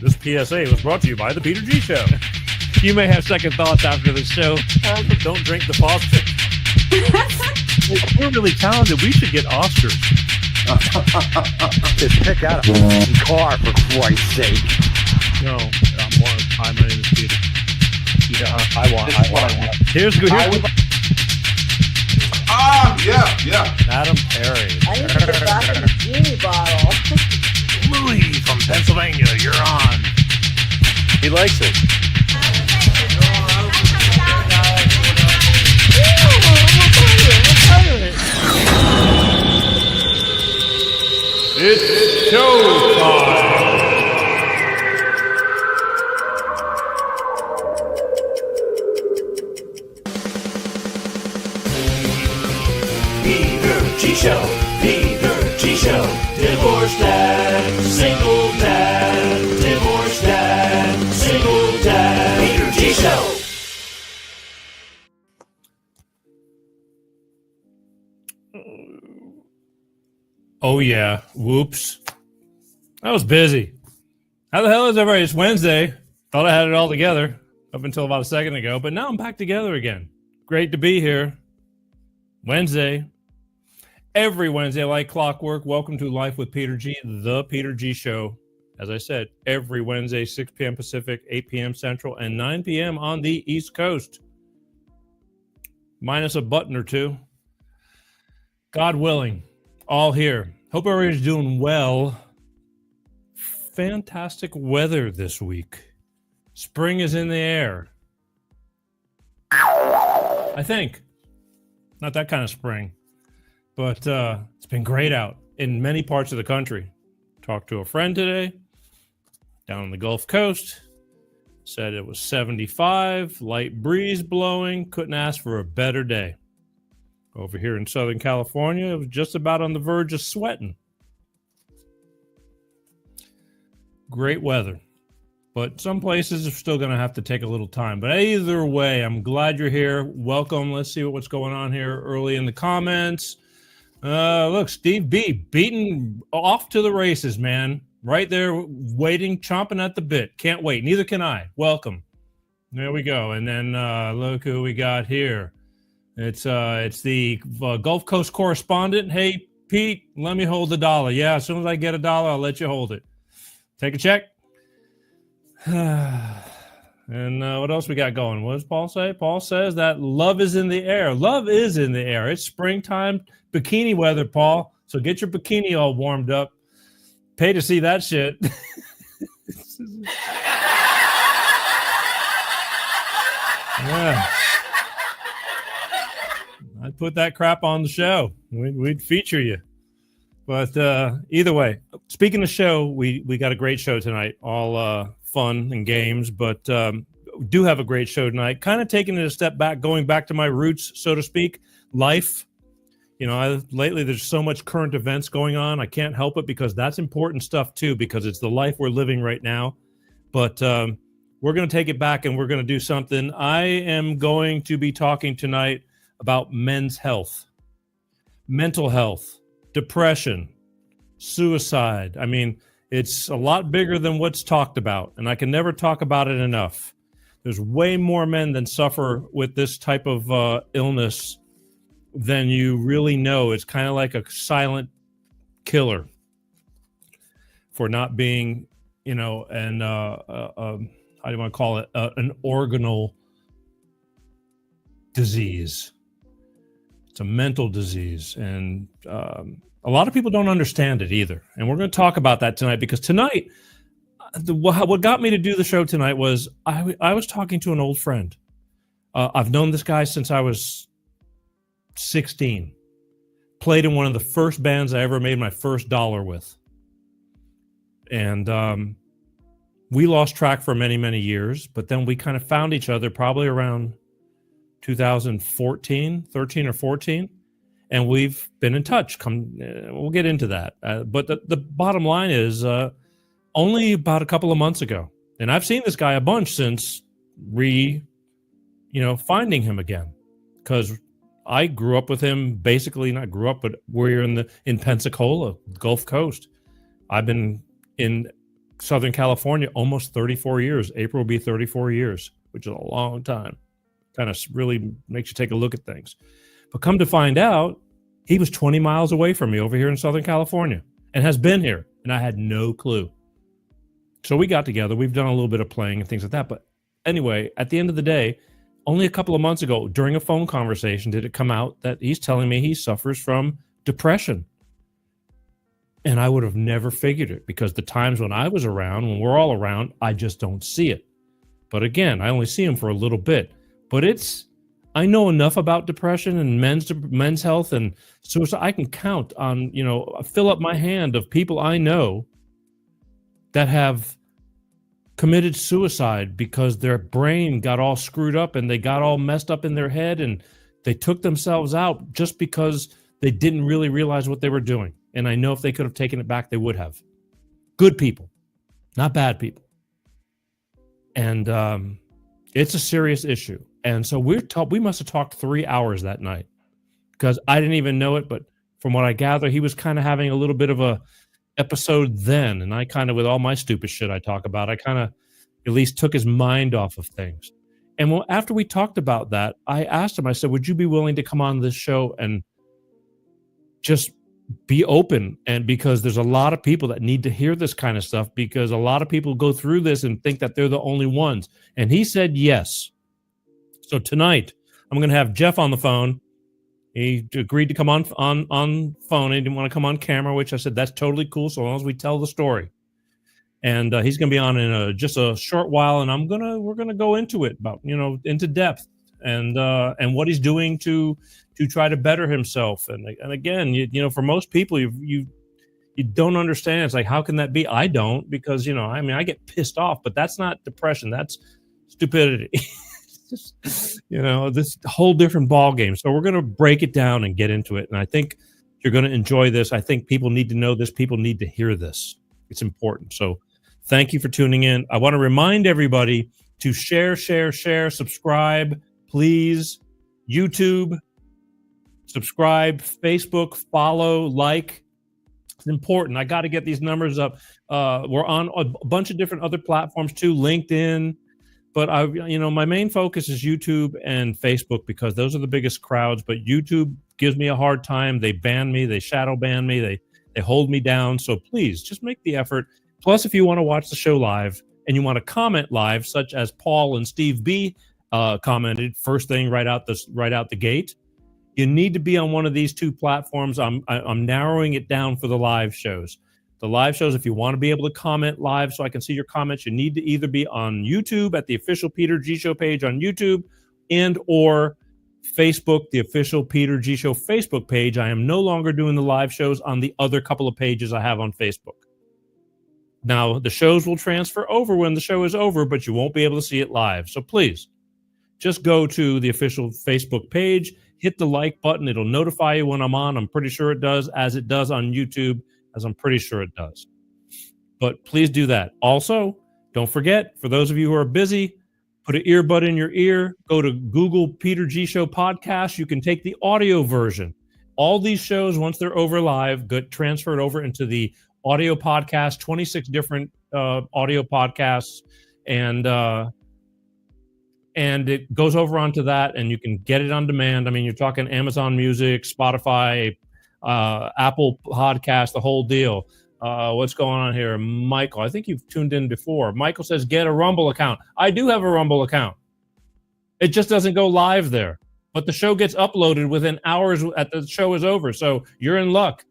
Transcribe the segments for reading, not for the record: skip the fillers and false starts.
This PSA was brought to you by the Peter G Show. You may have second thoughts after the show. Don't drink the faucet. We're really talented. We should get Oscars. Just pick out a car, for Christ's sake. No, my name is Peter. Yeah, I want. Here's good. Yeah. Madam Perry. I need to get back in the genie bottle. Louis from Pennsylvania, you're on. He likes it. It's showtime. Peter G Show, Peter G Show, divorced dad, single dad, divorced dad, single dad, Peter G Show. Oh yeah, whoops. I was busy. How the hell is everybody? It's Wednesday. Thought I had it all together up until about a second ago, but now I'm back together again. Great to be here. Wednesday. Every Wednesday, like clockwork, welcome to Life with Peter G, the Peter G Show. As I said, every Wednesday, 6 p.m. Pacific, 8 p.m. Central, and 9 p.m. on the East Coast. Minus a button or two. God willing, all here. Hope everybody's doing well. Fantastic weather this week. Spring is in the air. I think. Not that kind of spring. But it's been great out in many parts of the country. Talked to a friend today down on the Gulf Coast. Said it was 75, light breeze blowing. Couldn't ask for a better day. Over here in Southern California, it was just about on the verge of sweating. Great weather. But some places are still going to have to take a little time. But either way, I'm glad you're here. Welcome. Let's see what's going on here early in the comments. Look, Steve B. beaten off to the races, man. Right there, waiting, chomping at the bit. Can't wait. Neither can I. Welcome. There we go. And then look who we got here. It's the Gulf Coast correspondent. Hey, Pete, let me hold the dollar. Yeah, as soon as I get a dollar, I'll let you hold it. Take a check. And what else we got going? What does Paul say? Paul says that love is in the air. Love is in the air. It's springtime bikini weather, Paul. So get your bikini all warmed up. Pay to see that shit. Yeah. I'd put that crap on the show. We'd feature you. But either way, speaking of show, we got a great show tonight. All fun and games, but do have a great show tonight. Kind of taking it a step back, going back to my roots, so to speak, life. You know, lately there's so much current events going on. I can't help it because that's important stuff too, because it's the life we're living right now. But we're going to take it back and we're going to do something. I am going to be talking tonight about men's health, mental health, depression, suicide. I mean, it's a lot bigger than what's talked about, and I can never talk about it enough. There's way more men that suffer with this type of illness than you really know. It's kind of like a silent killer for not being, you know, and how do you want to call it? An organal disease. It's a mental disease, and a lot of people don't understand it either. And we're going to talk about that tonight, because tonight, what got me to do the show tonight was I was talking to an old friend. I've known this guy since I was 16. Played in one of the first bands I ever made my first dollar with. And we lost track for many, many years, but then we kind of found each other probably around 2014, 13 or 14. And we've been in touch. We'll get into that. But the bottom line is only about a couple of months ago. And I've seen this guy a bunch since finding him again. Because I grew up with him, basically not grew up, but we're in Pensacola, Gulf Coast. I've been in Southern California almost 34 years. April will be 34 years, which is a long time. Kind of really makes you take a look at things. But come to find out, he was 20 miles away from me over here in Southern California and has been here, and I had no clue. So we got together. We've done a little bit of playing and things like that. But anyway, at the end of the day, only a couple of months ago, during a phone conversation, did it come out that he's telling me he suffers from depression. And I would have never figured it, because the times when I was around, when we're all around, I just don't see it. But again, I only see him for a little bit. But I know enough about depression and men's health and suicide. I can count on, fill up my hand of people I know that have committed suicide because their brain got all screwed up and they got all messed up in their head and they took themselves out just because they didn't really realize what they were doing. And I know if they could have taken it back, they would have. Good people, not bad people. And it's a serious issue. And so we must have talked 3 hours that night, because I didn't even know it. But from what I gather, he was kind of having a little bit of a episode then. And I kind of, with all my stupid shit I talk about, I kind of at least took his mind off of things. And after we talked about that, I asked him, I said, would you be willing to come on this show and just be open? And because there's a lot of people that need to hear this kind of stuff, because a lot of people go through this and think that they're the only ones. And he said yes. So tonight I'm going to have Jeff on the phone. He agreed to come on phone. He didn't want to come on camera, which I said that's totally cool, so long as we tell the story. And he's going to be on in just a short while, and we're gonna go into it, about into depth, and what he's doing to try to better himself. And again, for most people, you don't understand. It's like, how can that be? I don't, because I get pissed off, but that's not depression. That's stupidity. This whole different ball game. So we're going to break it down and get into it. And I think you're going to enjoy this. I think people need to know this. People need to hear this. It's important. So thank you for tuning in. I want to remind everybody to share, subscribe, please. YouTube, subscribe, Facebook, follow, like. It's important. I got to get these numbers up. We're on a bunch of different other platforms too, LinkedIn. But my main focus is YouTube and Facebook, because those are the biggest crowds. But YouTube gives me a hard time. They ban me. They shadow ban me. They hold me down. So please just make the effort. Plus, if you want to watch the show live and you want to comment live, such as Paul and Steve B commented first thing right out the gate, you need to be on one of these two platforms. I'm narrowing it down for the live shows. The live shows, if you want to be able to comment live so I can see your comments, you need to either be on YouTube at the official Peter G Show page on YouTube, and or Facebook, the official Peter G Show Facebook page. I am no longer doing the live shows on the other couple of pages I have on Facebook. Now, the shows will transfer over when the show is over, but you won't be able to see it live. So please, just go to the official Facebook page, hit the like button. It'll notify you when I'm on. I'm pretty sure it does, as it does on YouTube, as I'm pretty sure it does. But please do that. Also, don't forget, for those of you who are busy, put an earbud in your ear, go to Google Peter G Show podcast. You can take the audio version. All these shows, once they're over live, get transferred over into the audio podcast, 26 different audio podcasts, and it goes over onto that, and you can get it on demand. I mean, you're talking Amazon Music, Spotify, Apple Podcast, the whole deal. What's going on here? Michael, I think you've tuned in before. Michael says, get a Rumble account. I do have a Rumble account. It just doesn't go live there. But the show gets uploaded within hours at the show is over. So you're in luck.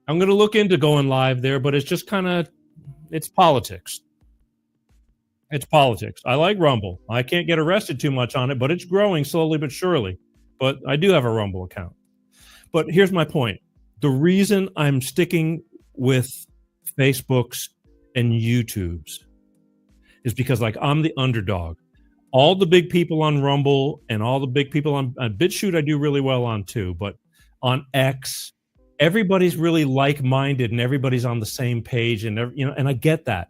I'm going to look into going live there, but it's just it's politics. It's politics. I like Rumble. I can't get arrested too much on it, but it's growing slowly but surely. But I do have a Rumble account. But here's my point. The reason I'm sticking with Facebook's and YouTube's is because, like, I'm the underdog. All the big people on Rumble and all the big people on BitChute I do really well on too. But on X, everybody's really like-minded and everybody's on the same page, and and I get that.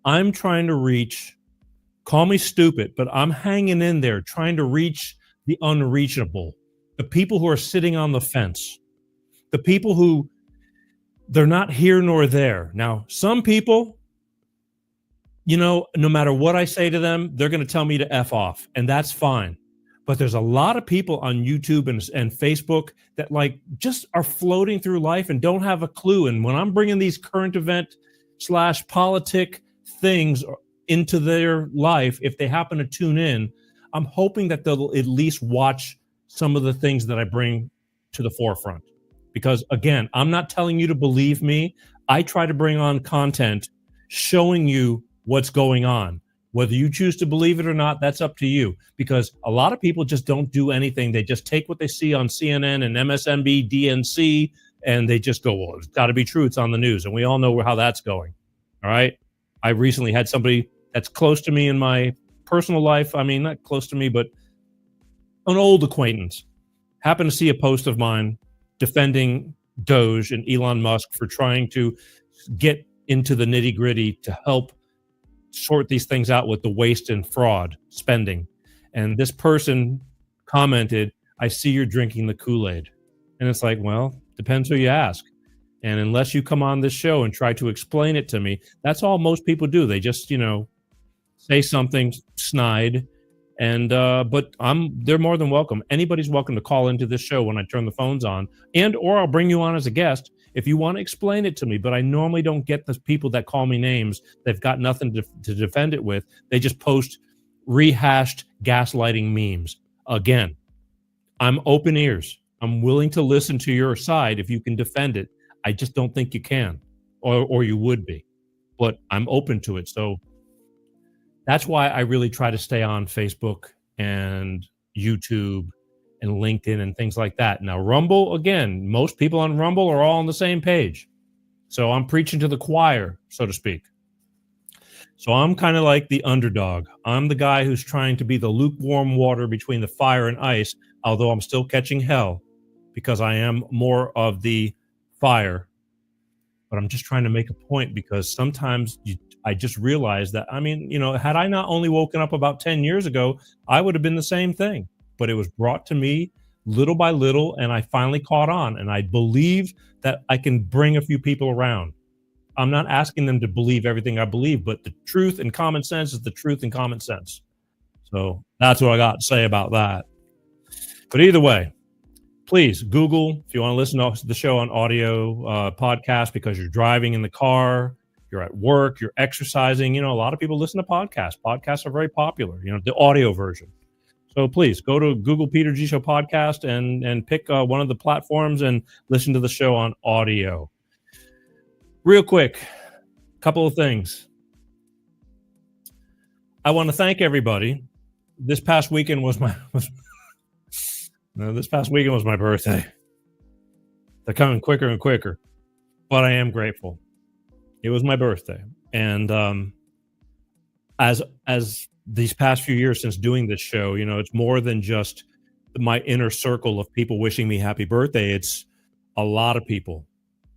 I'm trying to reach, call me stupid, but I'm hanging in there trying to reach the unreachable. The people who are sitting on the fence, the people who they're not here nor there. Now, some people, no matter what I say to them, they're going to tell me to F off, and that's fine. But there's a lot of people on YouTube and Facebook that like just are floating through life and don't have a clue. And when I'm bringing these current event / politic things into their life, if they happen to tune in, I'm hoping that they'll at least watch some of the things that I bring to the forefront. Because again, I'm not telling you to believe me. I try to bring on content showing you what's going on. Whether you choose to believe it or not, that's up to you. Because a lot of people just don't do anything. They just take what they see on CNN and MSNBC, DNC, and they just go, well, it's got to be true. It's on the news. And we all know how that's going. All right. I recently had somebody that's close to me in my personal life. I mean, not close to me, but an old acquaintance happened to see a post of mine defending Doge and Elon Musk for trying to get into the nitty gritty to help sort these things out with the waste and fraud spending. And this person commented, I see you're drinking the Kool-Aid. And it's like, well, depends who you ask. And unless you come on this show and try to explain it to me, that's all most people do. They just, say something snide. And but they're more than welcome. Anybody's welcome to call into this show when I turn the phones on, or I'll bring you on as a guest if you want to explain it to me. But I normally don't get the people that call me names. They've got nothing to defend it with. They just post rehashed gaslighting memes. Again, I'm open ears. I'm willing to listen to your side if you can defend it. I just don't think you can, or you would be. But I'm open to it. So that's why I really try to stay on Facebook and YouTube and LinkedIn and things like that. Now, Rumble, again, most people on Rumble are all on the same page. So I'm preaching to the choir, so to speak. So I'm kind of like the underdog. I'm the guy who's trying to be the lukewarm water between the fire and ice, although I'm still catching hell because I am more of the fire. But I'm just trying to make a point because sometimes I just realized that, had I not only woken up about 10 years ago, I would have been the same thing. But it was brought to me little by little, and I finally caught on. And I believe that I can bring a few people around. I'm not asking them to believe everything I believe, but the truth and common sense is the truth and common sense. So that's what I got to say about that. But either way, please Google if you want to listen to the show on audio podcast because you're driving in the car, you're at work, you're exercising. A lot of people listen to podcasts. Podcasts are very popular, the audio version. So please go to Google Peter G Show podcast and pick one of the platforms and listen to the show on audio. Real quick, couple of things. I want to thank everybody. This past weekend was my birthday. They're coming quicker and quicker, but I am grateful. It was my birthday, and as these past few years since doing this show, it's more than just my inner circle of people wishing me happy birthday. It's a lot of people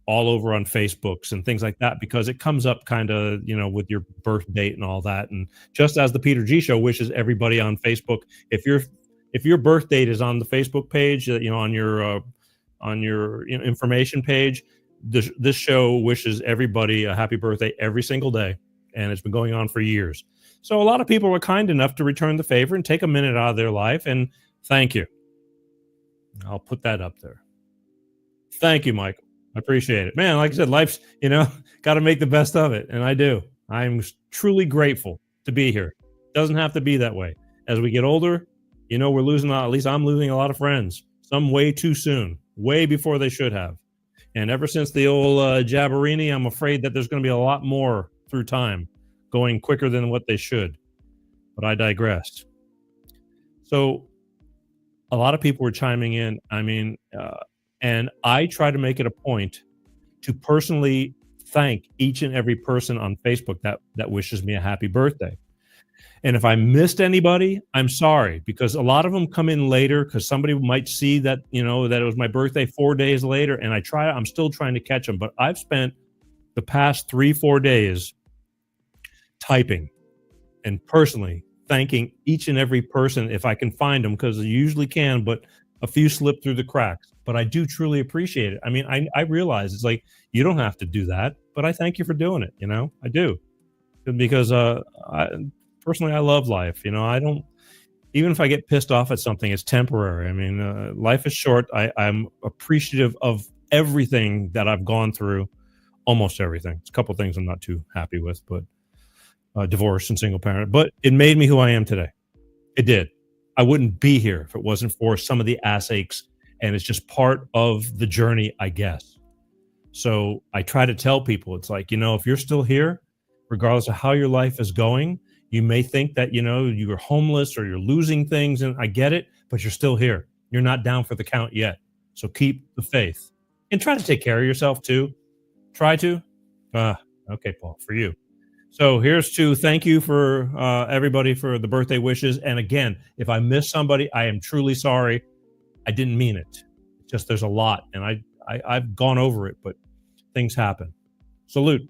all over on Facebooks and things like that, because it comes up kind of, with your birth date and all that. And just as the Peter G Show wishes everybody on Facebook, if your birth date is on the Facebook page, on your information page, this show wishes everybody a happy birthday every single day. And it's been going on for years. So a lot of people were kind enough to return the favor and take a minute out of their life. And thank you. I'll put that up there. Thank you, Michael. I appreciate it. Man, like I said, life's, got to make the best of it. And I do. I'm truly grateful to be here. Doesn't have to be that way. As we get older, we're losing, at least I'm losing a lot of friends. Some way too soon, way before they should have. And ever since the old Jabberini, I'm afraid that there's going to be a lot more through time, going quicker than what they should. But I digress. So a lot of people were chiming in. And I try to make it a point to personally thank each and every person on Facebook that wishes me a happy birthday. And if I missed anybody, I'm sorry, because a lot of them come in later because somebody might see that, that it was my birthday 4 days later. And I'm still trying to catch them. But I've spent the past 3-4 days typing and personally thanking each and every person if I can find them, because I usually can, but a few slip through the cracks. But I do truly appreciate it. I realize it's like, you don't have to do that, but I thank you for doing it. I do. because personally, I love life. I don't, even if I get pissed off at something, it's temporary. I mean, life is short. I'm appreciative of everything that I've gone through, almost everything. There's a couple of things I'm not too happy with, but divorce and single parent, but it made me who I am today. It did. I wouldn't be here if it wasn't for some of the ass aches, and it's just part of the journey, I guess. So I try to tell people, it's like, if you're still here, regardless of how your life is going, you may think that, you're homeless or you're losing things, and I get it, but you're still here. You're not down for the count yet. So keep the faith and try to take care of yourself too. Try to. Okay, Paul, for you. So here's to thank you for everybody for the birthday wishes. And again, if I miss somebody, I am truly sorry. I didn't mean it. Just there's a lot, and I've gone over it, but things happen. Salute.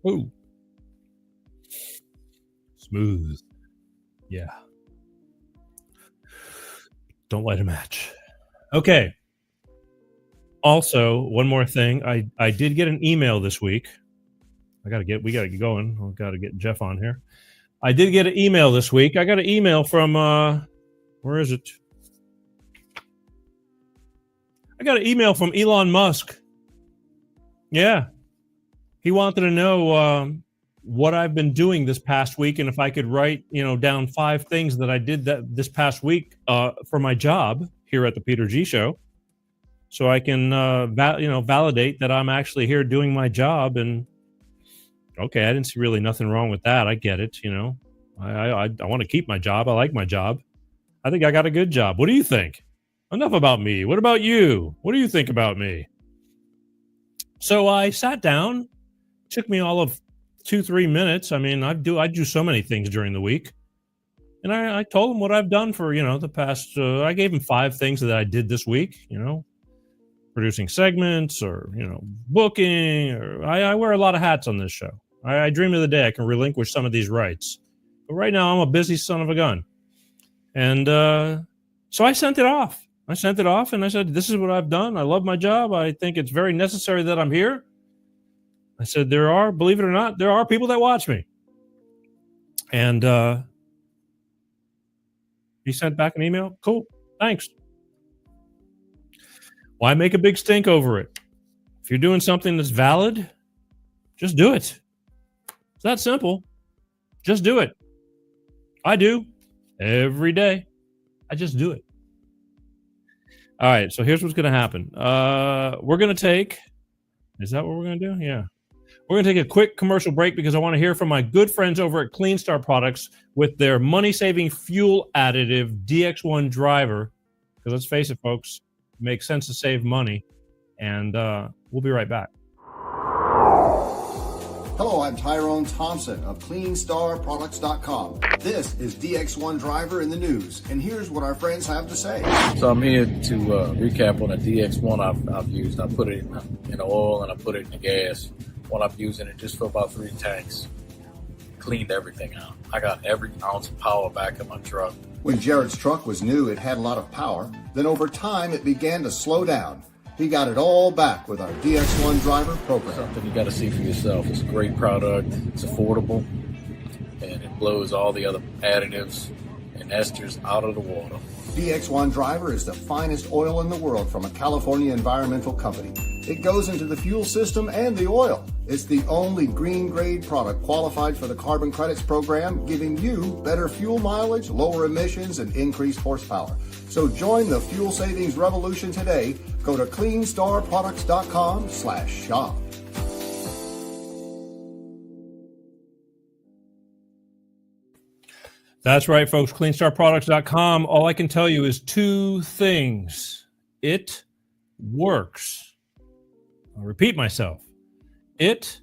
Ooh. Smooth. Yeah. Don't light a match. Okay. Also, one more thing. I did get an email this week. We got to get going. We've got to get Jeff on here. I did get an email this week. I got an email from, where is it? I got an email from Elon Musk. Yeah. He wanted to know what I've been doing this past week, and if I could write, down 5 things that I did this past week for my job here at the Peter G Show, so I can validate that I'm actually here doing my job. And okay, I didn't see really nothing wrong with that. I get it. I want to keep my job. I like my job. I think I got a good job. What do you think? Enough about me. What about you? What do you think about me? So I sat down. Took me all of 2-3 minutes. I mean, I do so many things during the week, and I told him what I've done for the past. I gave him 5 things that I did this week. Producing segments, or booking, or I wear a lot of hats on this show. I dream of the day I can relinquish some of these rights, but right now I'm a busy son of a gun, and so I sent it off. And I said, "This is what I've done. I love my job. I think it's very necessary that I'm here." I said, believe it or not, there are people that watch me. And he sent back an email. Cool. Thanks. Why make a big stink over it? If you're doing something that's valid, just do it. It's that simple. Just do it. I do every day. I just do it. All right. So here's what's going to happen. We're going to take, is that what we're going to do? Yeah. We're going to take a quick commercial break because I want to hear from my good friends over at Clean Star Products with their money-saving fuel additive DX1 driver. Because let's face it, folks, it makes sense to save money. And we'll be right back. Hello, I'm Tyrone Thompson of CleanStarProducts.com. This is DX1 Driver in the news, and here's what our friends have to say. So I'm here to recap on the DX1 I've used. I put it in the oil and I put it in the gas. While I'm using it just for about 3 tanks. Cleaned everything out. I got every ounce of power back in my truck. When Jared's truck was new, it had a lot of power. Then over time, it began to slow down. He got it all back with our DX1 Driver program. Something you got to see for yourself. It's a great product. It's affordable. And it blows all the other additives and esters out of the water. DX1 Driver is the finest oil in the world from a California environmental company. It goes into the fuel system and the oil. It's the only green grade product qualified for the carbon credits program, giving you better fuel mileage, lower emissions, and increased horsepower. So join the fuel savings revolution today. Go to CleanStarProducts.com/shop. That's right, folks. CleanStarProducts.com. All I can tell you is 2 things. It works. I'll repeat myself. It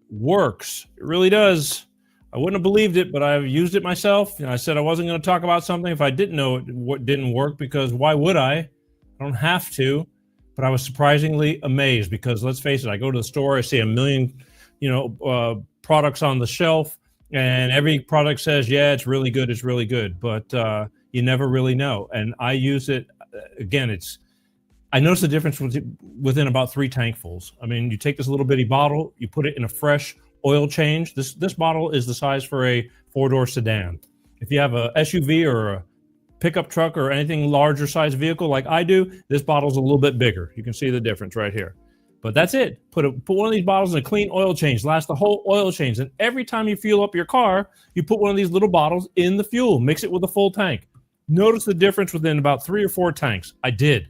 works. It really does. I wouldn't have believed it, but I've used it myself. I said I wasn't going to talk about something if I didn't know it didn't work, because why would I? I don't have to. But I was surprisingly amazed because, let's face it, I go to the store, I see a million, products on the shelf. And every product says, yeah, it's really good. But you never really know. And I use it, again, I noticed the difference within about 3 tankfuls. I mean, you take this little bitty bottle, you put it in a fresh oil change. This bottle is the size for a 4-door sedan. If you have a SUV or a pickup truck or anything larger size vehicle like I do, this bottle's a little bit bigger. You can see the difference right here. But that's it. Put one of these bottles in a clean oil change. Last the whole oil change. And every time you fuel up your car, you put one of these little bottles in the fuel. Mix it with a full tank. Notice the difference within about 3 or 4 tanks. I did.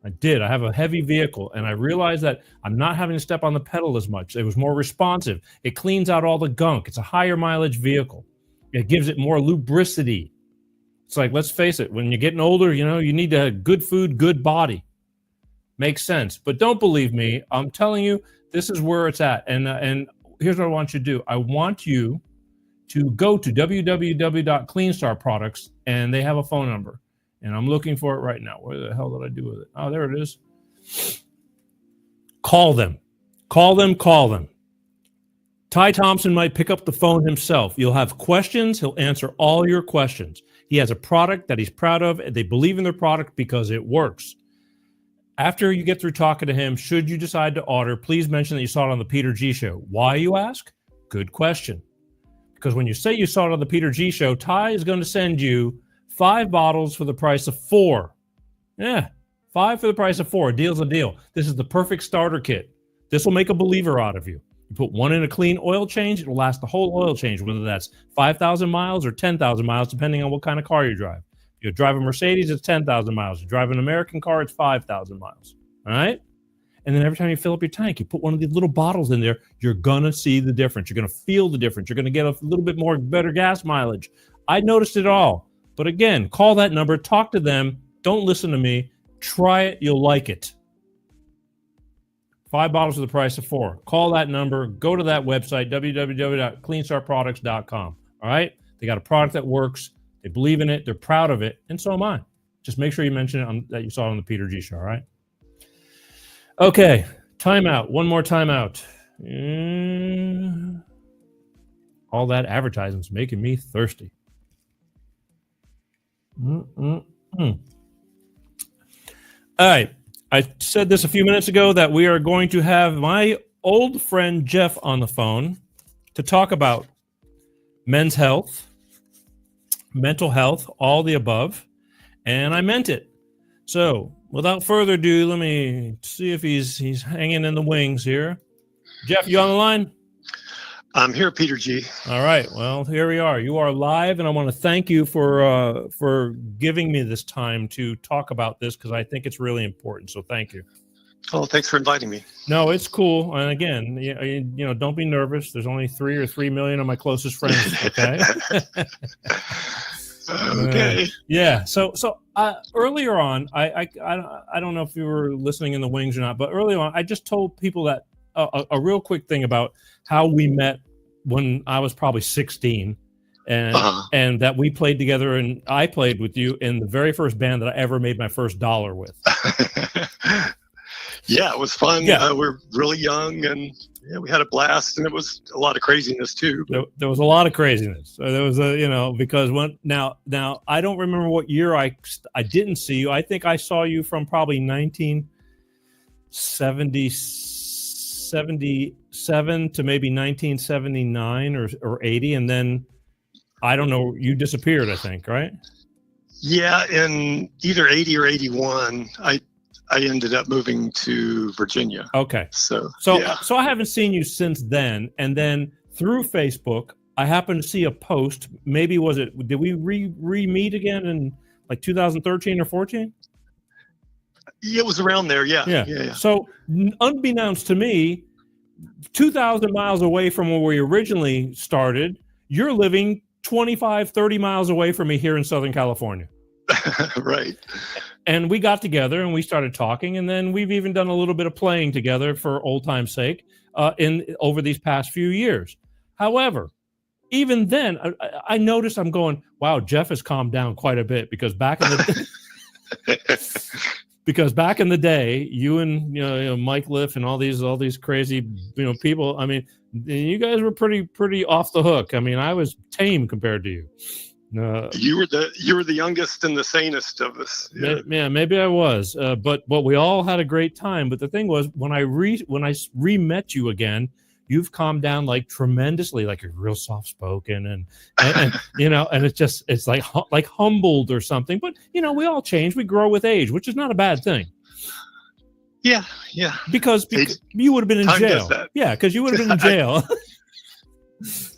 I have a heavy vehicle, and I realized that I'm not having to step on the pedal as much. It was more responsive. It cleans out all the gunk. It's a higher mileage vehicle. It gives it more lubricity. It's like, let's face it, when you're getting older, you need to have good food, good body. Makes sense. But don't believe me. I'm telling you, this is where it's at. And here's what I want you to do. I want you to go to www.cleanstar products, and they have a phone number. And I'm looking for it right now. Where the hell did I do with it? Oh, there it is. Call them. Call them. Ty Thompson might pick up the phone himself. You'll have questions. He'll answer all your questions. He has a product that he's proud of. And they believe in their product because it works. After you get through talking to him, should you decide to order, please mention that you saw it on the Peter G Show. Why, you ask? Good question. Because when you say you saw it on the Peter G Show, Ty is going to send you 5 bottles for the price of 4. Yeah, 5 for the price of 4. Deal's a deal. This is the perfect starter kit. This will make a believer out of you. You put one in a clean oil change, it will last the whole oil change, whether that's 5,000 miles or 10,000 miles, depending on what kind of car you drive. If you drive a Mercedes, it's 10,000 miles. If you drive an American car, it's 5,000 miles. All right? And then every time you fill up your tank, you put one of these little bottles in there, you're going to see the difference. You're going to feel the difference. You're going to get a little bit more better gas mileage. I noticed it all. But again, call that number, talk to them. Don't listen to me. Try it. You'll like it. 5 bottles for the price of 4. Call that number. Go to that website, www.cleanstarproducts.com. All right? They got a product that works. They believe in it. They're proud of it. And so am I. Just make sure you mention it that you saw it on the Peter G Show. All right? Okay. Timeout. One more timeout. All that advertisements making me thirsty. All right. I said this a few minutes ago that we are going to have my old friend Jeff on the phone to talk about men's health, mental health, all the above. And I meant it. So without further ado, let me see if he's hanging in the wings here. Jeff, you on the line? I'm here, Peter G. All right. Well, here we are. You are live, and I want to thank you for giving me this time to talk about this because I think it's really important. So thank you. Oh, thanks for inviting me. No, it's cool. And again, don't be nervous. There's only 3 million of my closest friends. Okay. Okay. Yeah. So earlier on, I don't know if you were listening in the wings or not, but earlier on, I just told people that a real quick thing about how we met when I was probably 16 and that we played together and I played with you in the very first band that I ever made my first dollar with. Yeah, it was fun. Yeah. We're really young and we had a blast and it was a lot of craziness too. There was a lot of craziness. So there was because now I don't remember what year I didn't see you. I think I saw you from probably 1977 to maybe 1979 or 80. And then I don't know, you disappeared, I think, right? Yeah. In either 80 or 81, I ended up moving to Virginia. Okay. So I haven't seen you since then. And then through Facebook, I happened to see a post. Maybe did we re-meet again in like 2013 or 14? Yeah, it was around there. Yeah. So unbeknownst to me, 2,000 miles away from where we originally started, you're living 25, 30 miles away from me here in Southern California. Right. And we got together and we started talking, and then we've even done a little bit of playing together for old time's sake over these past few years. However, even then, I noticed I'm going, wow, Jeff has calmed down quite a bit because back in the day, you and Mike Liff and all these crazy people. I mean, you guys were pretty off the hook. I mean, I was tame compared to you. You were the youngest and the sanest of us. Yeah, maybe I was. But we all had a great time. But the thing was, when I re-met you again, you've calmed down like tremendously, like you're real soft spoken and you know, and it's like humbled or something. But you know, we all change, we grow with age, which is not a bad thing. Yeah. Because you would have been in jail. Yeah, because you would have been in jail.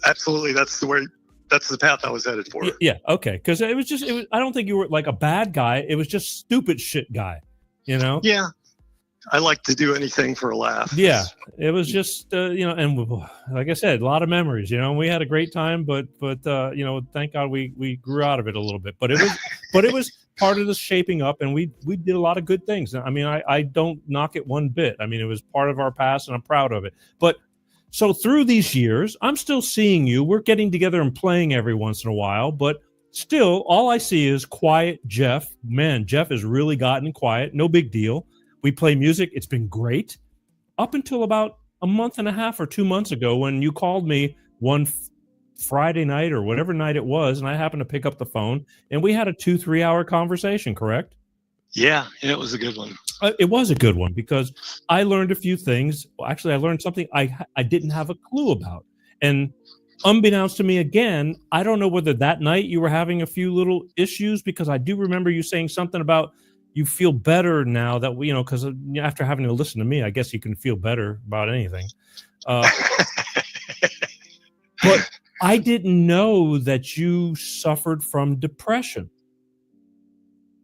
Absolutely, that's the path I was headed for. Yeah, okay. Because it was I don't think you were like a bad guy. It was just stupid shit guy, you know? Yeah. I like to do anything for a laugh. Yeah. It was just, you know, and like I said, a lot of memories, you know, we had a great time, but you know, thank God we grew out of it a little bit. But it was part of the shaping up, and we did a lot of good things. I mean, I don't knock it one bit. I mean, it was part of our past, and I'm proud of it. But so through these years, I'm still seeing you. We're getting together and playing every once in a while, but still, all I see is quiet Jeff. Man, Jeff has really gotten quiet. No big deal. We play music. It's been great up until about a month and a half or 2 months ago when you called me one Friday night or whatever night it was, and I happened to pick up the phone, and we had a 2-3 hour conversation, correct? Yeah, it was a good one. It was a good one because I learned a few things. Well, actually, I learned something I didn't have a clue about. And unbeknownst to me again, I don't know whether that night you were having a few little issues, because I do remember you saying something about you feel better now that we, you know, because after having to listen to me, I guess you can feel better about anything. But I didn't know that you suffered from depression.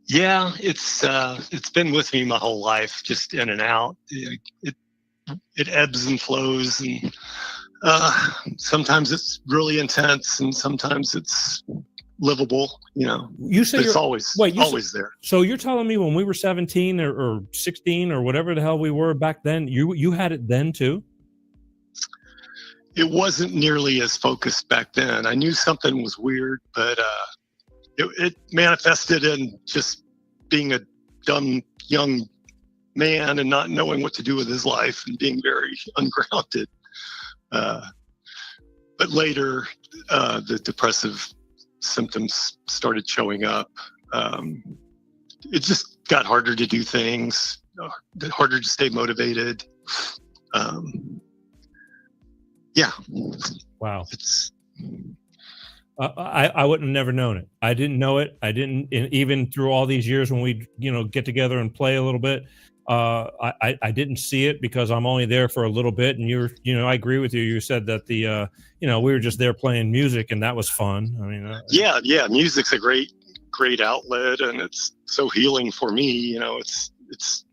Yeah, it's been with me my whole life, just in and out. It ebbs and flows, and sometimes it's really intense, and sometimes it's livable. You know, you say it's always there. So you're telling me when we were 17 or 16 or whatever the hell we were back then, you had it then too? It wasn't nearly as focused back then. I knew something was weird, but it manifested in just being a dumb young man and not knowing what to do with his life and being very ungrounded. But later, the depressive symptoms started showing up. It just got harder to do things, harder to stay motivated. Yeah. Wow. I wouldn't have never known it. I didn't know it. I didn't, even through all these years when we, you know, get together and play a little bit. I didn't see it because I'm only there for a little bit. And you know, I agree with you. You said that you know, we were just there playing music and that was fun. I mean, yeah. Music's a great outlet, and it's so healing for me. You know, it's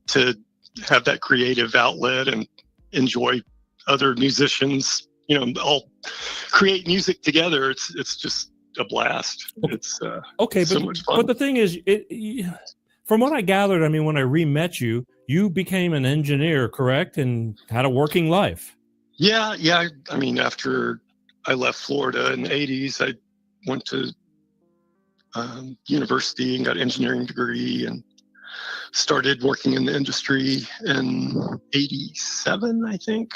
to have that creative outlet and enjoy other musicians, you know, all create music together. It's just a blast. It's okay, so much fun. But the thing is, from what I gathered, I mean, when I re-met you, you became an engineer, correct, and had a working life. Yeah. I mean, after I left Florida in the 80s, I went to university and got an engineering degree and started working in the industry in 87, I think.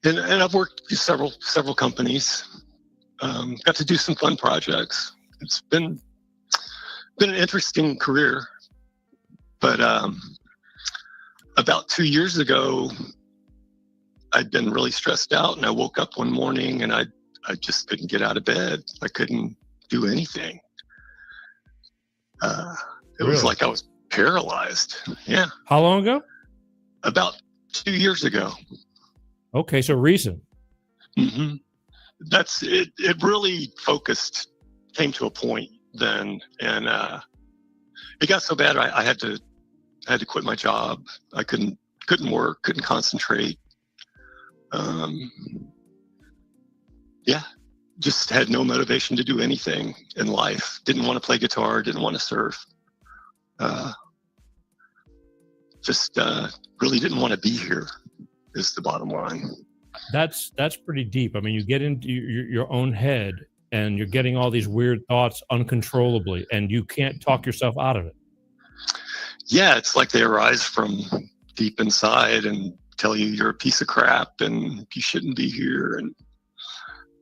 And I've worked with several companies. Got to do some fun projects. It's been an interesting career. But about 2 years ago, I'd been really stressed out, and I woke up one morning and I just couldn't get out of bed. I couldn't do anything. It was like I was paralyzed. Yeah. How long ago? About 2 years ago. Okay, so recent. Mm-hmm. That's it. It really came to a point then, and it got so bad I had to quit my job. I couldn't work, couldn't concentrate. Just had no motivation to do anything in life. Didn't want to play guitar, didn't want to surf. Just really didn't want to be here, is the bottom line. That's pretty deep. I mean, you get into your own head and you're getting all these weird thoughts uncontrollably, and you can't talk yourself out of it. Yeah, it's like they arise from deep inside and tell you you're a piece of crap and you shouldn't be here. And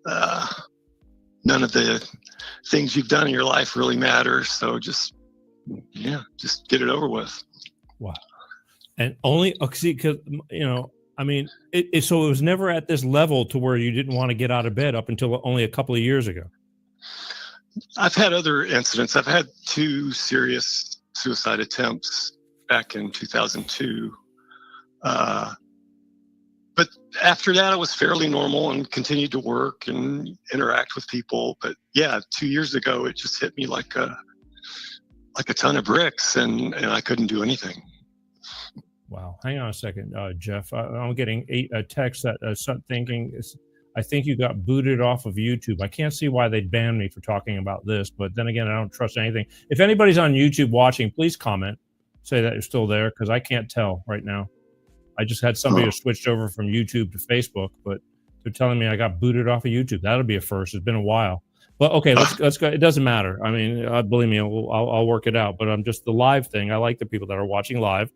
none of the things you've done in your life really matter. So just get it over with. Wow. And only, see, because, I mean, so it was never at this level to where you didn't want to get out of bed up until only a couple of years ago. I've had other incidents. I've had 2 serious suicide attempts back in 2002. But after that, it was fairly normal and continued to work and interact with people. But yeah, 2 years ago, it just hit me like a ton of bricks, and I couldn't do anything. Wow. Hang on a second, Jeff. I'm getting a text that thinking, I think you got booted off of YouTube. I can't see why they'd ban me for talking about this, but then again, I don't trust anything. If anybody's on YouTube watching, please comment, say that you're still there, because I can't tell right now. I just had somebody who switched over from YouTube to Facebook, but they're telling me I got booted off of YouTube. That'll be a first. It's been a while. But okay, let's go. It doesn't matter. I mean, believe me, I'll work it out. But I'm just the live thing. I like the people that are watching live.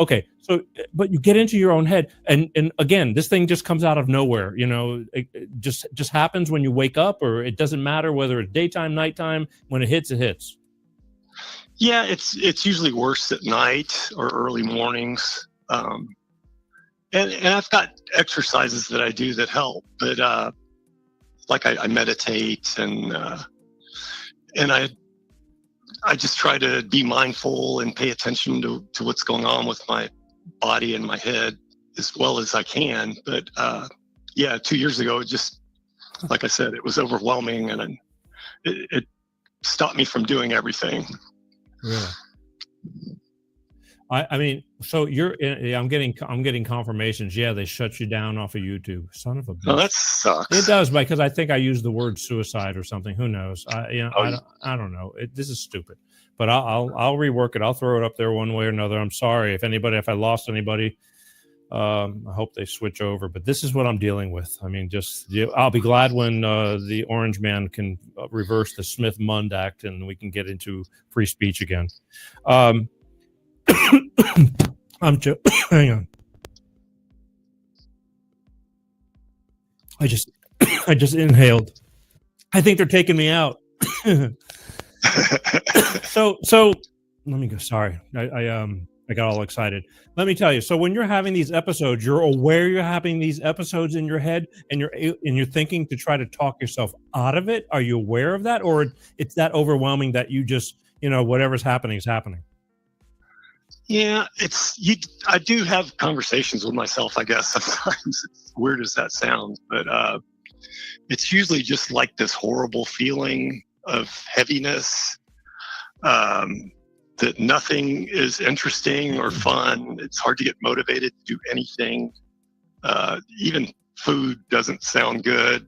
Okay, so but you get into your own head, and again, this thing just comes out of nowhere. It just happens when you wake up, or it doesn't matter whether it's daytime, nighttime. When it hits, it hits. Yeah, it's usually worse at night or early mornings. And I've got exercises that I do that help, but like I meditate and I just try to be mindful and pay attention to what's going on with my body and my head as well as I can. But 2 years ago, it just, like I said, it was overwhelming, and it stopped me from doing everything. Really? I mean, so I'm getting confirmations. Yeah, they shut you down off of YouTube. Son of a bitch. Oh, that sucks. It does, because I think I used the word suicide or something. Who knows? I don't know. This is stupid. But I'll rework it. I'll throw it up there one way or another. I'm sorry if I lost anybody. I hope they switch over. But this is what I'm dealing with. I mean, I'll be glad when the Orange Man can reverse the Smith-Mund Act and we can get into free speech again. Hang on. I just inhaled. I think they're taking me out. So let me go. Sorry. I got all excited. Let me tell you. So when you're having these episodes, you're aware you're having these episodes in your head, and you're thinking to try to talk yourself out of it. Are you aware of that, or it's that overwhelming that you just, whatever's happening is happening? Yeah, I do have conversations with myself, I guess, sometimes. As weird as that sounds, but it's usually just like this horrible feeling of heaviness, that nothing is interesting or fun. It's hard to get motivated to do anything. Even food doesn't sound good.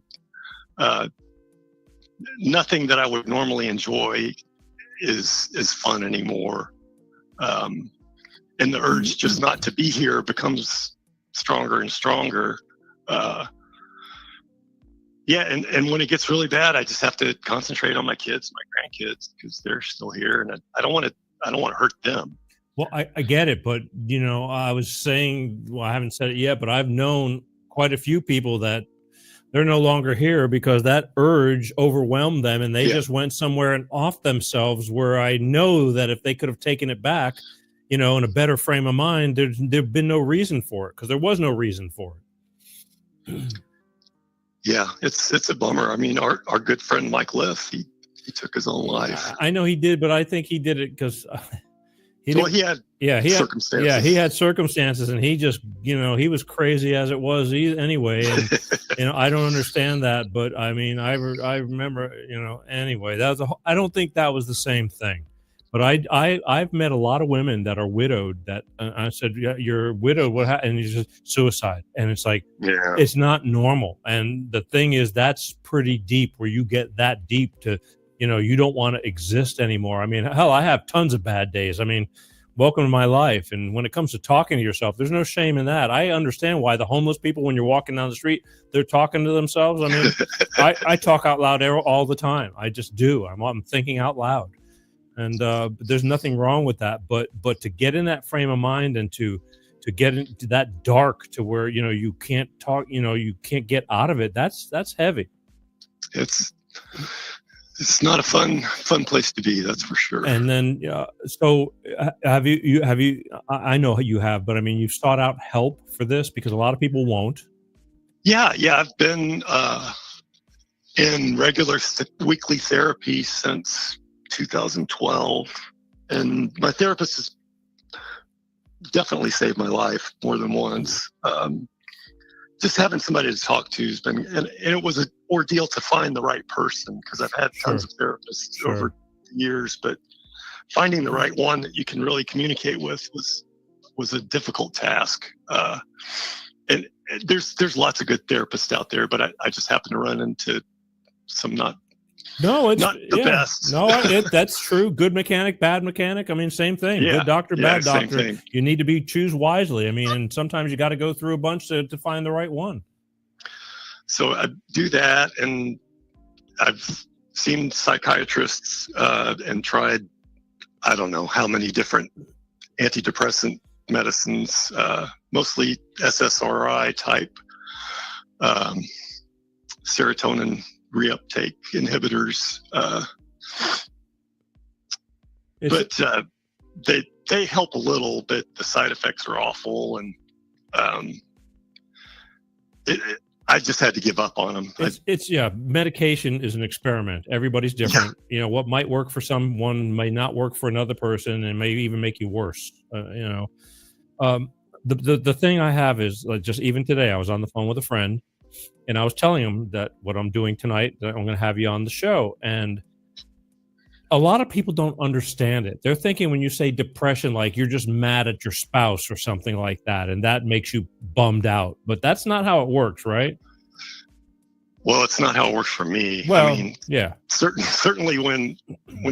Nothing that I would normally enjoy is fun anymore. And the urge just not to be here becomes stronger and stronger. And when it gets really bad, I just have to concentrate on my kids, my grandkids, because they're still here, and I don't want to hurt them. Well, I get it, but I was saying, well, I haven't said it yet, but I've known quite a few people that they're no longer here because that urge overwhelmed them, and they just went somewhere and off themselves, where I know that if they could have taken it back, in a better frame of mind, there'd been no reason for it, because there was no reason for it. Yeah, it's a bummer. I mean, our good friend Mike Liff, he took his own life. I know he did, but I think he did it because he had circumstances. Yeah, he had circumstances, and he just, he was crazy as it was anyway. And I don't understand that, but I mean, I remember, anyway, I don't think that was the same thing. But I've met a lot of women that are widowed that I said, yeah, you're widowed. What happened? And it's just suicide. And it's like, It's not normal. And the thing is, that's pretty deep, where you get that deep to, you don't want to exist anymore. I mean, hell, I have tons of bad days. I mean, welcome to my life. And when it comes to talking to yourself, there's no shame in that. I understand why the homeless people, when you're walking down the street, they're talking to themselves. I mean, I talk out loud all the time. I just do. I'm thinking out loud. And there's nothing wrong with that, but to get in that frame of mind and to to get into that dark to where, you can't talk, you can't get out of it. That's heavy. It's not a fun place to be, that's for sure. And then, so have you, I know you have, but I mean, you've sought out help for this because a lot of people won't. Yeah. I've been in regular weekly therapy since 2012. And my therapist has definitely saved my life more than once. Just having somebody to talk to has been, and it was an ordeal to find the right person because I've had tons of therapists over the years, but finding the right one that you can really communicate with was a difficult task. And there's lots of good therapists out there, but I just happen to run into some not the best. No, that's true. Good mechanic, bad mechanic. I mean, same thing. Yeah. Good doctor, bad doctor. Thing. You need to choose wisely. I mean, and sometimes you got to go through a bunch to find the right one. So I do that, and I've seen psychiatrists and tried, I don't know how many different antidepressant medicines, mostly SSRI type, serotonin reuptake inhibitors, but they help a little, but the side effects are awful, and I just had to give up on them. Medication is an experiment. Everybody's different. What might work for someone may not work for another person, and may even make you worse. The thing I have is, just even today, I was on the phone with a friend, and I was telling him that what I'm doing tonight, that I'm going to have you on the show. And a lot of people don't understand it. They're thinking when you say depression, like you're just mad at your spouse or something like that, and that makes you bummed out. But that's not how it works, right? Well, it's not how it works for me. Well, I mean, yeah. Certainly when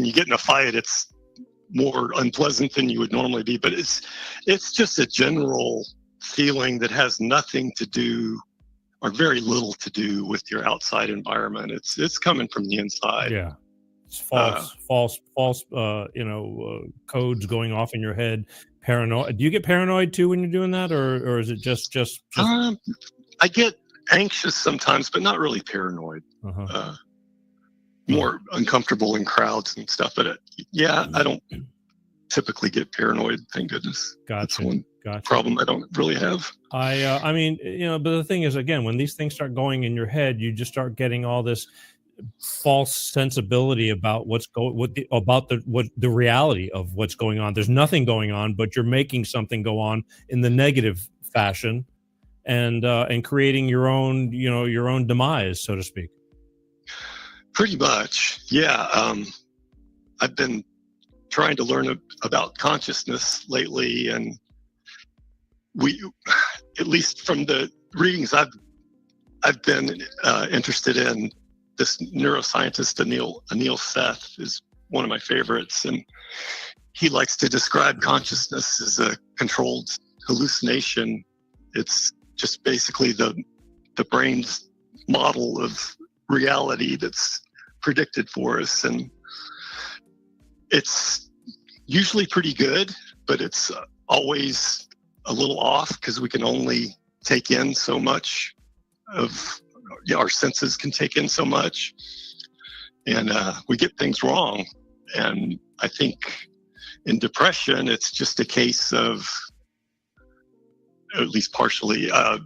you get in a fight, it's more unpleasant than you would normally be. But it's just a general feeling that has nothing to do, or very little to do, with your outside environment. It's coming from the inside. Yeah. It's false, codes going off in your head. Paranoid. Do you get paranoid too when you're doing that, or is it just? I get anxious sometimes, but not really paranoid. More uncomfortable in crowds and stuff. But I don't typically get paranoid. Thank goodness. That's one problem I don't really have. I mean, but the thing is, again, when these things start going in your head, you just start getting all this false sensibility about the reality of what's going on. There's nothing going on, but you're making something go on in the negative fashion, and creating your own demise, so to speak. Pretty much, yeah. I've been trying to learn about consciousness lately, and at least from the readings I've been interested in, this neuroscientist Anil Seth is one of my favorites, and he likes to describe consciousness as a controlled hallucination. It's just basically the brain's model of reality that's predicted for us, and it's usually pretty good, but it's always a little off because we can only take in so much of our senses can take in so much, and we get things wrong. And I think in depression, it's just a case of, at least partially, of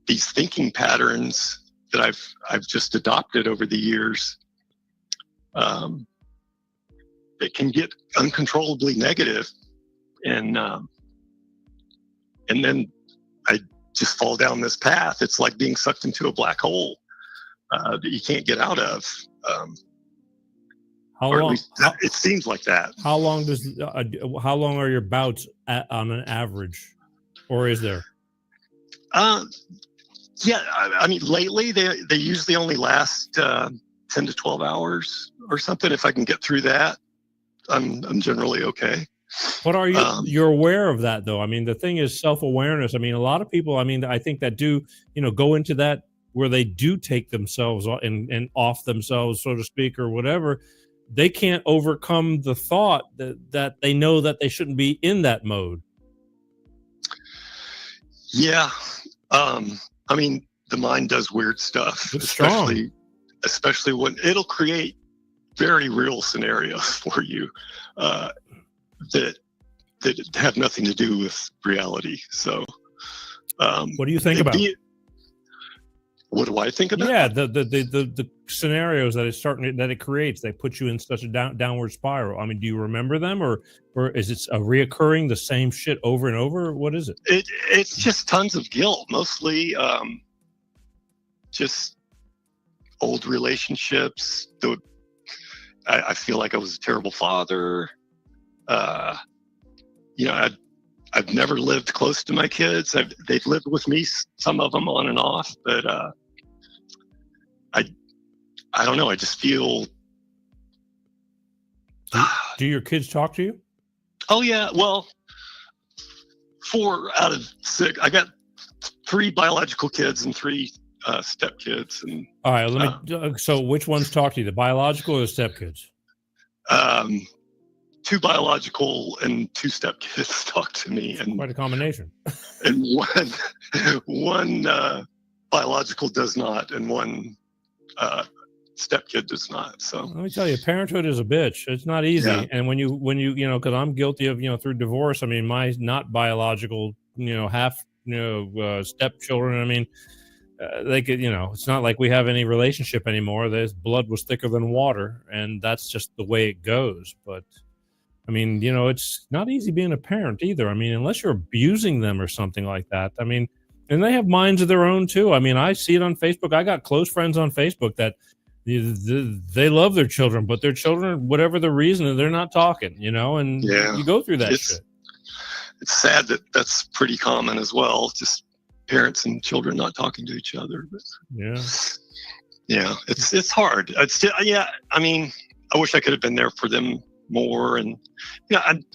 these thinking patterns that I've just adopted over the years. It can get uncontrollably negative, and then I just fall down this path. It's like being sucked into a black hole that you can't get out of. How long? It seems like that. How long are your bouts on an average, or is there? Yeah, I mean, lately they usually only last 10 to 12 hours or something. If I can get through that, I'm generally okay. What are you? You're aware of that, though. I mean, the thing is self-awareness. I mean, a lot of people, I think that do, go into that where they do take themselves and off themselves, so to speak, or whatever. They can't overcome the thought that they know that they shouldn't be in that mode. Yeah. I mean, the mind does weird stuff, It's strong. especially when it'll create very real scenarios for you that have nothing to do with reality. So, What do you think about? What do I think about? Yeah, the scenarios that it creates, they put you in such a downward spiral. I mean, do you remember them, or is it a reoccurring the same shit over and over? What is it? It's just tons of guilt, mostly just old relationships. I feel like I was a terrible father. You know, I've never lived close to my kids. They've lived with me, some of them on and off, but I don't know. I just feel. Do your kids talk to you? Oh yeah. Well, 4 out of 6. I got 3 biological kids and 3 stepkids. And all right, let me. So, which ones talk to you? The biological or the stepkids? 2 biological and 2 stepkids talk to me, and Quite a combination. And one biological does not, and one stepkid does not. So Let me tell you, parenthood is a bitch. It's not easy. Yeah. And when you because I'm guilty of through divorce. I mean, my not biological half stepchildren. I mean, they could it's not like we have any relationship anymore. There's blood was thicker than water, and that's just the way it goes. But I mean, it's not easy being a parent either. I mean, unless you're abusing them or something like that. I mean, and they have minds of their own too. I mean, I see it on Facebook. I got close friends on Facebook that they love their children, but their children, whatever the reason, they're not talking, and Yeah. you go through that shit. it's sad that that's pretty common as well. Just parents and children not talking to each other. But Yeah. it's hard. I mean, I wish I could have been there for them more. And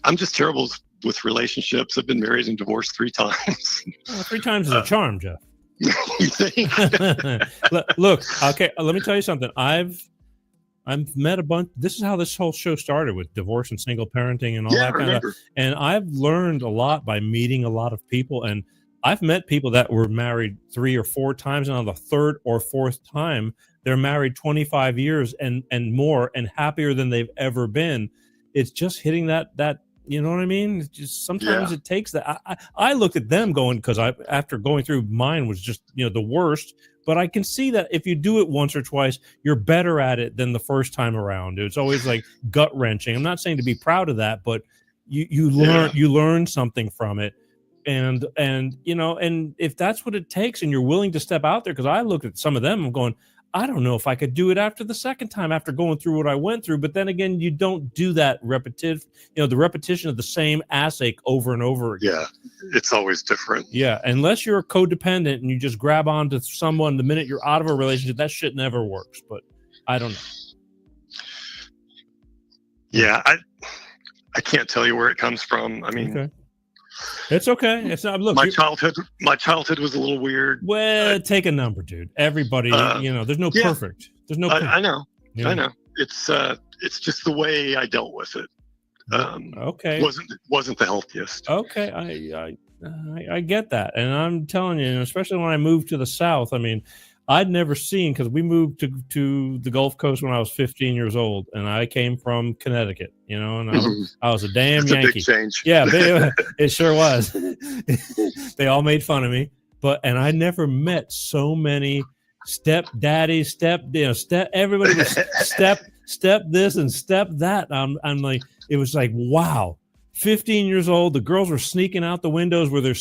I'm just terrible with relationships. I've been married and divorced 3 times. Well, 3 times is a charm, Jeff. You think? Look, okay, let me tell you something. I've met a bunch. This is how this whole show started, with divorce and single parenting and all that kind of stuff. And I've learned a lot by meeting a lot of people. And I've met people that were married 3 or 4 times, and on the 3rd or 4th time, they're married 25 years and more, and happier than they've ever been. It's just hitting that. You know what I mean? It's just sometimes it takes that. I look at them going, because after going through mine was just the worst. But I can see that if you do it once or twice, you're better at it than the first time around. It's always like gut wrenching. I'm not saying to be proud of that, but you learn something from it, and if that's what it takes, and you're willing to step out there. Because I look at some of them, I'm going, I don't know if I could do it after the second time, after going through what I went through. But then again, you don't do that the repetition of the same ass ache over and over again. Yeah, it's always different. Yeah, unless you're codependent and you just grab onto someone the minute you're out of a relationship, that shit never works. But I don't know. Yeah, I can't tell you where it comes from. I mean, okay. It's okay. It's not. Look, my childhood was a little weird. Well, take a number, dude. Everybody, there's no perfect. There's no. I know. Yeah. I know. It's just the way I dealt with it. Okay. Wasn't the healthiest. Okay, I get that, and I'm telling you, especially when I moved to the South. I mean, I'd never seen, because we moved to the Gulf Coast when I was 15 years old, and I came from Connecticut, and I was a damn That's Yankee. A big change. Yeah, it sure was. They all made fun of me, and I never met so many stepdaddies, everybody was step this and step that. I'm like, it was like, wow. 15 years old, the girls were sneaking out the windows where their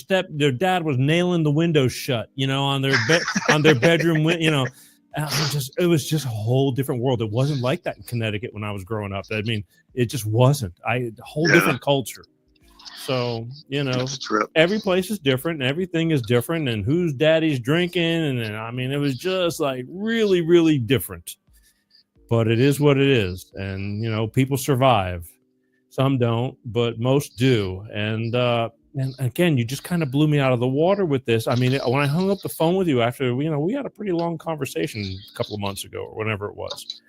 dad was nailing the windows shut, on their bedroom, it was just a whole different world. It wasn't like that in Connecticut when I was growing up. I mean, it just wasn't. A whole different culture. So, every place is different, and everything is different, and whose daddy's drinking, and I mean, it was just like really, really different. But it is what it is, and people survive. Some don't, but most do. And again, you just kind of blew me out of the water with this. I mean, when I hung up the phone with you after, we had a pretty long conversation a couple of months ago, or whenever it was.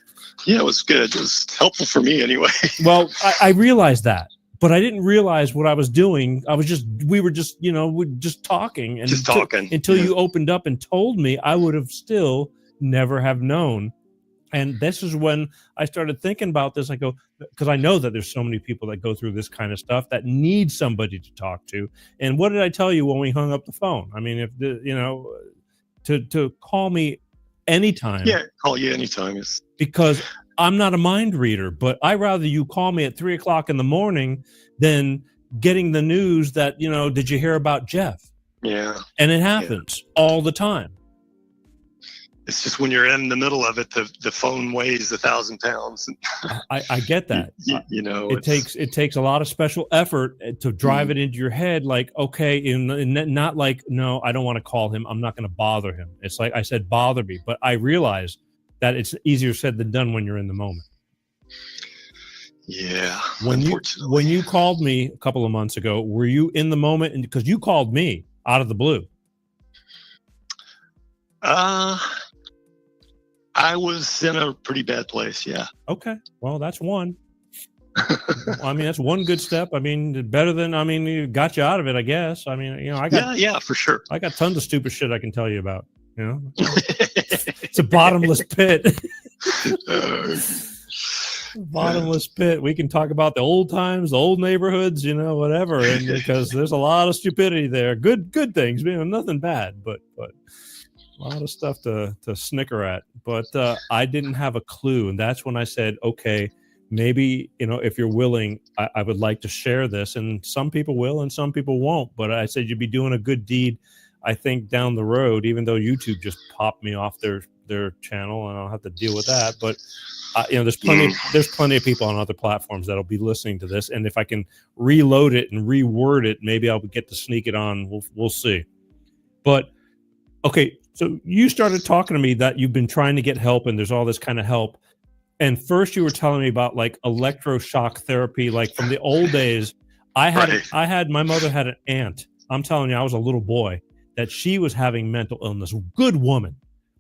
Yeah, it was good. It was helpful for me anyway. Well, I realized that, but I didn't realize what I was doing. We were just talking and until you opened up and told me. I would have still never have known. And this is when I started thinking about this. I go, because I know that there's so many people that go through this kind of stuff that need somebody to talk to. And what did I tell you when we hung up the phone? I mean, to call me anytime. Yeah, call you anytime. Because I'm not a mind reader, but I rather you call me at 3:00 in the morning than getting the news that, did you hear about Jeff? Yeah. And it happens all the time. It's just when you're in the middle of it, the phone weighs 1,000 pounds. I get that. It takes a lot of special effort to drive it into your head. Like, okay, not like, no, I don't want to call him. I'm not going to bother him. It's like I said, bother me. But I realize that it's easier said than done when you're in the moment. Yeah. When you called me a couple of months ago, were you in the moment? And because you called me out of the blue. I was in a pretty bad place. Yeah. Okay. Well, that's one. I mean, that's one good step. I mean, better than, you got you out of it, I guess. I mean, I got, yeah, for sure. I got tons of stupid shit I can tell you about, it's a bottomless pit. Bottomless pit. We can talk about the old times, the old neighborhoods, whatever. And because there's a lot of stupidity there, good things, nothing bad, but a lot of stuff to snicker at. But I didn't have a clue. And that's when I said, okay, maybe, if you're willing, I would like to share this. And some people will and some people won't. But I said you'd be doing a good deed, I think, down the road, even though YouTube just popped me off their channel and I'll have to deal with that. But there's plenty of people on other platforms that'll be listening to this. And if I can reload it and reword it, maybe I'll get to sneak it on. We'll see. But okay, so you started talking to me that you've been trying to get help and there's all this kind of help. And first you were telling me about like electroshock therapy, like from the old days. My mother had an aunt. I'm telling you, I was a little boy that she was having mental illness, good woman,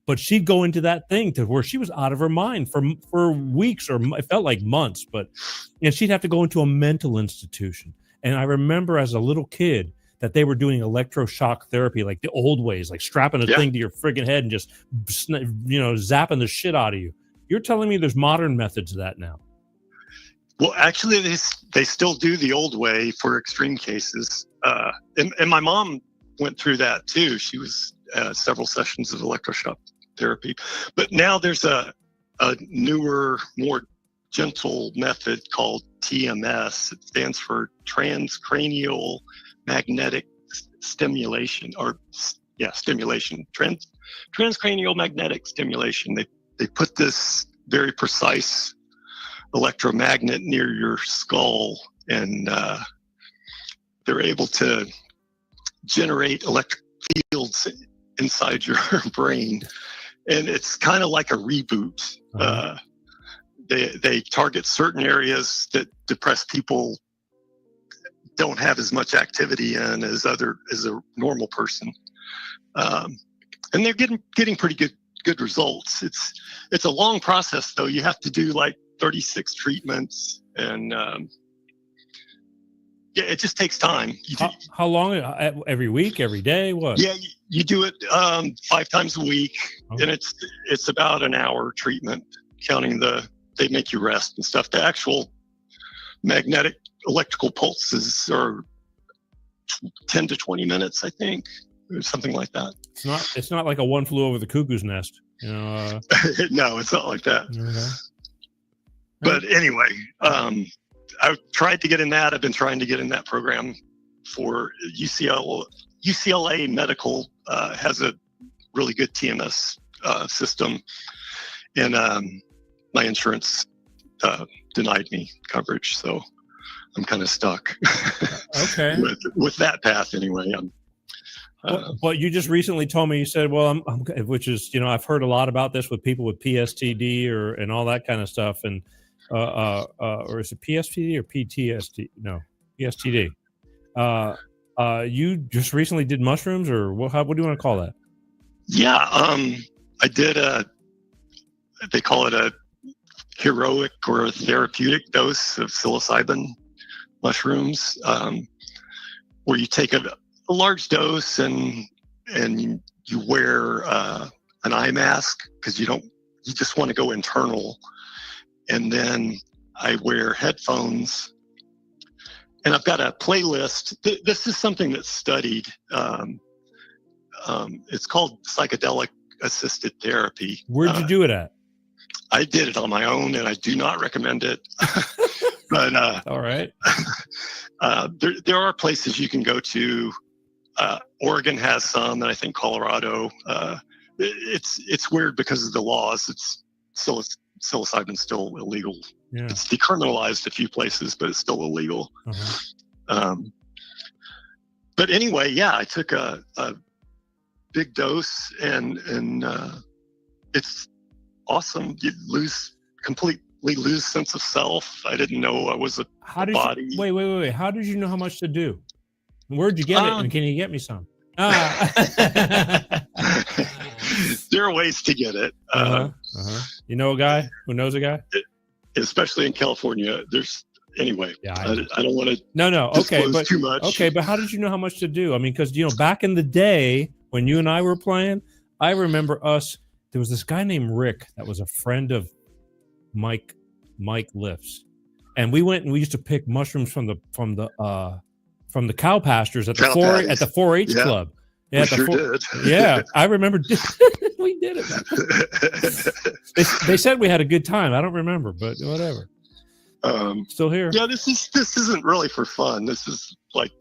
but she'd go into that thing to where she was out of her mind for weeks, or it felt like months, and she'd have to go into a mental institution. And I remember as a little kid that they were doing electroshock therapy, like the old ways, like strapping a thing to your friggin' head and just, zapping the shit out of you. You're telling me there's modern methods of that now? Well, actually, they still do the old way for extreme cases. And my mom went through that too. She was several sessions of electroshock therapy. But now there's a newer, more gentle method called TMS. It stands for transcranial magnetic stimulation, transcranial magnetic stimulation. They put this very precise electromagnet near your skull, and they're able to generate electric fields inside your brain, and it's kind of like a reboot. They target certain areas that depressed people don't have as much activity in as a normal person, and they're getting pretty good results. It's a long process though. You have to do like 36 treatments, and it just takes time. How long? Every week? Every day? What? Yeah, you do it 5 times a week, and it's about an hour treatment, counting they make you rest and stuff. The actual magnetic electrical pulses are 10 to 20 minutes, I think, or something like that. It's not like a One Flew Over the Cuckoo's Nest, No, it's not like that. Okay. But anyway, I tried to get in that. I've been trying to get in that program for UCLA Medical has a really good TMS system, and my insurance denied me coverage, so I'm kind of stuck. Okay. with that path anyway. But you just recently told me, you said, well, which is, I've heard a lot about this with people with PSTD and all that kind of stuff. And, or is it PSTD or PTSD? No, PSTD. You just recently did mushrooms, or what do you want to call that? Yeah. I did they call it a heroic or a therapeutic dose of psilocybin mushrooms, where you take a large dose and you wear an eye mask because you just want to go internal. And then I wear headphones, and I've got a playlist. This is something that's studied. It's called psychedelic assisted therapy. Where'd you do it at? I did it on my own, and I do not recommend it. But all right. There are places you can go to. Oregon has some, and I think Colorado. It's weird because of the laws. Psilocybin's still illegal. Yeah. It's decriminalized a few places, but it's still illegal. Uh-huh. But anyway, yeah, I took a big dose, and it's awesome. You completely lose sense of self. I didn't know I was a body. Wait. How did you know how much to do? Where'd you get it? And can you get me some? There are ways to get it. You know a guy who knows a guy? Especially in California. Anyway, yeah, I don't want to no okay, but too much. Okay, but how did you know how much to do? I mean, because back in the day when you and I were playing, I remember there was this guy named Rick that was a friend of Mike Lifts, and we went and we used to pick mushrooms from the cow pastures at the 4-H club. Yeah, we sure did. Yeah, I remember we did it. They said we had a good time. I don't remember, but whatever. Still here. Yeah, this isn't really for fun. This is like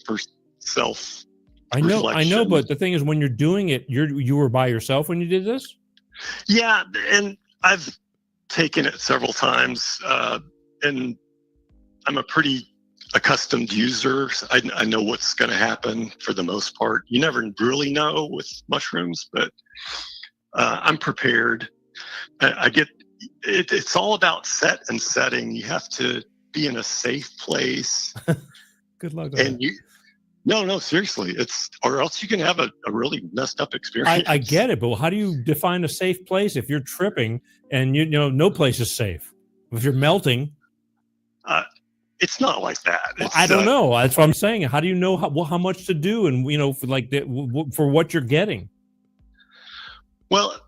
for self. I know, but the thing is, when you're doing it, you were by yourself when you did this. Yeah, and I've taken it several times, and I'm a pretty accustomed user. I know what's going to happen for the most part. You never really know with mushrooms, but I'm prepared. I get it. It's all about set and setting. You have to be in a safe place. Good luck. And no, seriously, or else you can have a really messed up experience. I get it, but how do you define a safe place if you're tripping and you know no place is safe? If you're melting. It's not like that. I don't know. That's what I'm saying. How do you know how much to do, and for what you're getting? Well,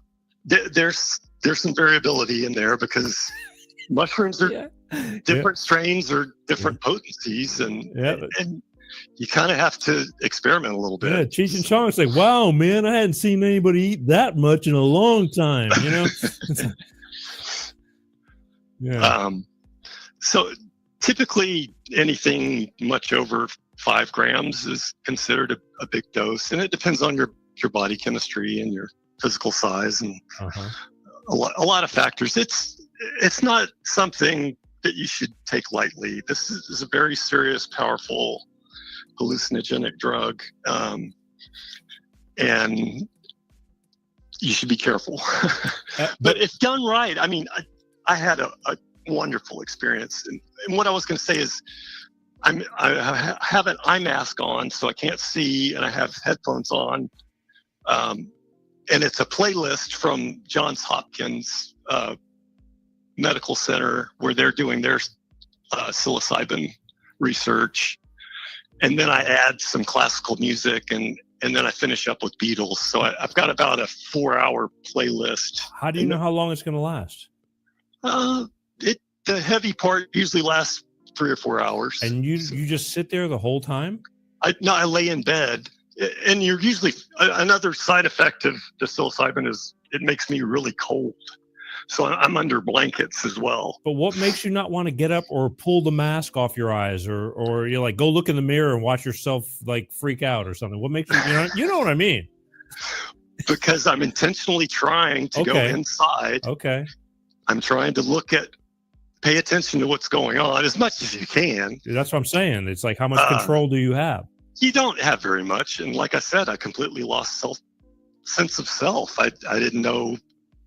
there's some variability in there because mushrooms are different strains or different potencies, and you kind of have to experiment a little bit. Yeah, Cheech and Chong say, "Wow, man, I hadn't seen anybody eat that much in a long time." You know. Yeah. So. Typically, anything much over 5 grams is considered a big dose, and it depends on your body chemistry and your physical size and a lot of factors. It's not something that you should take lightly. This is a very serious, powerful hallucinogenic drug, and you should be careful. But if done right, I mean, I had a wonderful experience. And what I was going to say is I have an eye mask on, so I can't see, and I have headphones on. And it's a playlist from Johns Hopkins Medical Center where they're doing their psilocybin research. And then I add some classical music, and then I finish up with Beatles. So I've got about a 4-hour playlist. How do you know how long it's going to last? The heavy part usually lasts 3 or 4 hours. And you just sit there the whole time? I lay in bed, and you're usually another side effect of the psilocybin is it makes me really cold. So I'm under blankets as well. But what makes you not want to get up or pull the mask off your eyes, or you're like, go look in the mirror and watch yourself like freak out or something? What makes you know what I mean? Because I'm intentionally trying to go inside. Okay. I'm trying to pay attention to what's going on as much as you can. That's what I'm saying. It's like, how much control do you have? You don't have very much. And like I said, I completely lost sense of self. I didn't know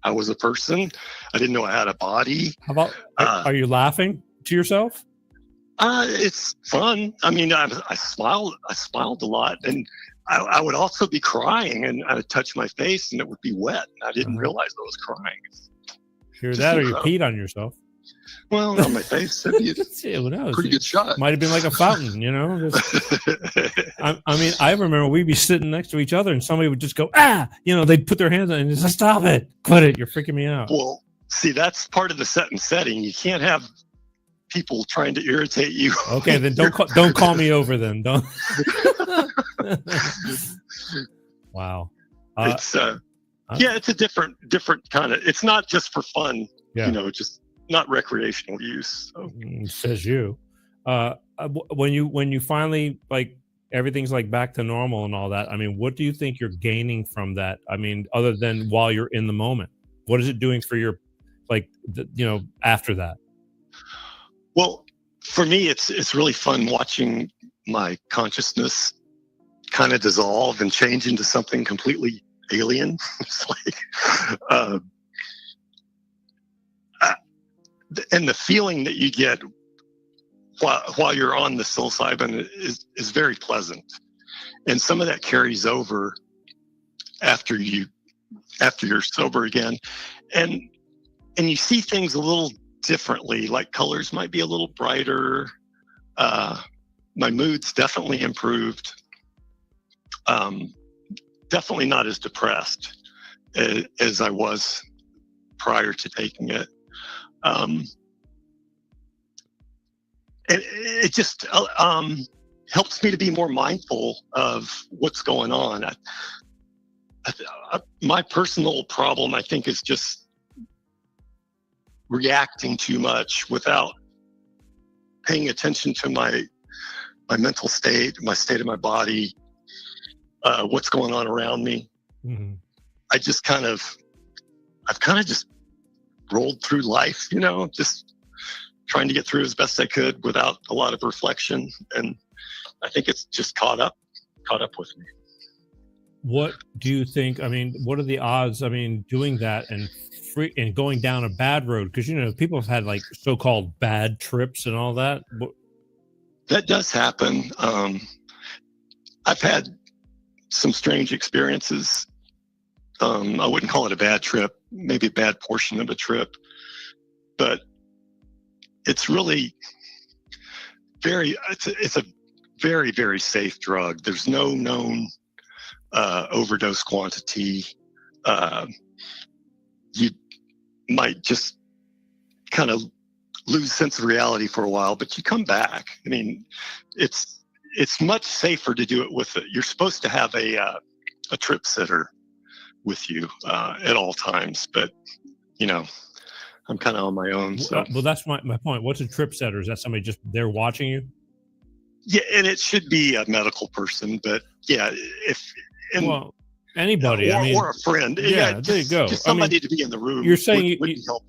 I was a person. I didn't know I had a body. How about, are you laughing to yourself? It's fun. I mean, I smiled a lot, and I would also be crying, and I would touch my face and it would be wet. I didn't realize I was crying. Sure, that or you peed on yourself. Well, on my face, that'd be Yeah, who knows? pretty good shot. Might have been like a fountain, you know. I mean, I remember we'd be sitting next to each other, and somebody would just go, "Ah!" You know, they'd put their hands on it and just stop it, quit it. You're freaking me out. Well, see, that's part of the set and setting. You can't have people trying to irritate you. Okay, then don't call me over. Then don't. Wow. It's it's a different kind of. It's not just for fun. Yeah. You know, just not recreational use. So. Says you. When you finally, like, everything's like back to normal and all that, I mean, what do you think you're gaining from that? I mean, other than while you're in the moment, what is it doing for your, like, after that? Well, for me, it's really fun watching my consciousness kind of dissolve and change into something completely alien. It's like, and the feeling that you get while you're on the psilocybin is very pleasant, and some of that carries over after you're sober again, and you see things a little differently. Like colors might be a little brighter. My mood's definitely improved. Definitely not as depressed as I was prior to taking it. And it just helps me to be more mindful of what's going on. My personal problem, I think, is just reacting too much without paying attention to my mental state, my state of my body, what's going on around me. Mm-hmm. I've kind of just rolled through life, just trying to get through as best I could without a lot of reflection. And I think it's just caught up with me. What do you think? I mean, what are the odds? I mean, doing that and going down a bad road, because people have had like so-called bad trips and all that. That does happen. I've had some strange experiences. I wouldn't call it a bad trip, maybe a bad portion of a trip, but it's really it's a very, very safe drug. There's no known overdose quantity. You might just kind of lose sense of reality for a while, but you come back. I mean, it's much safer to do it with you're supposed to have a trip sitter with you at all times, but I'm kind of on my own. So. Well, that's my point. What's a trip setter? Is that somebody just there watching you? Yeah, and it should be a medical person, but yeah, anybody, or a friend. Yeah, there you go. Just somebody to be in the room. You're saying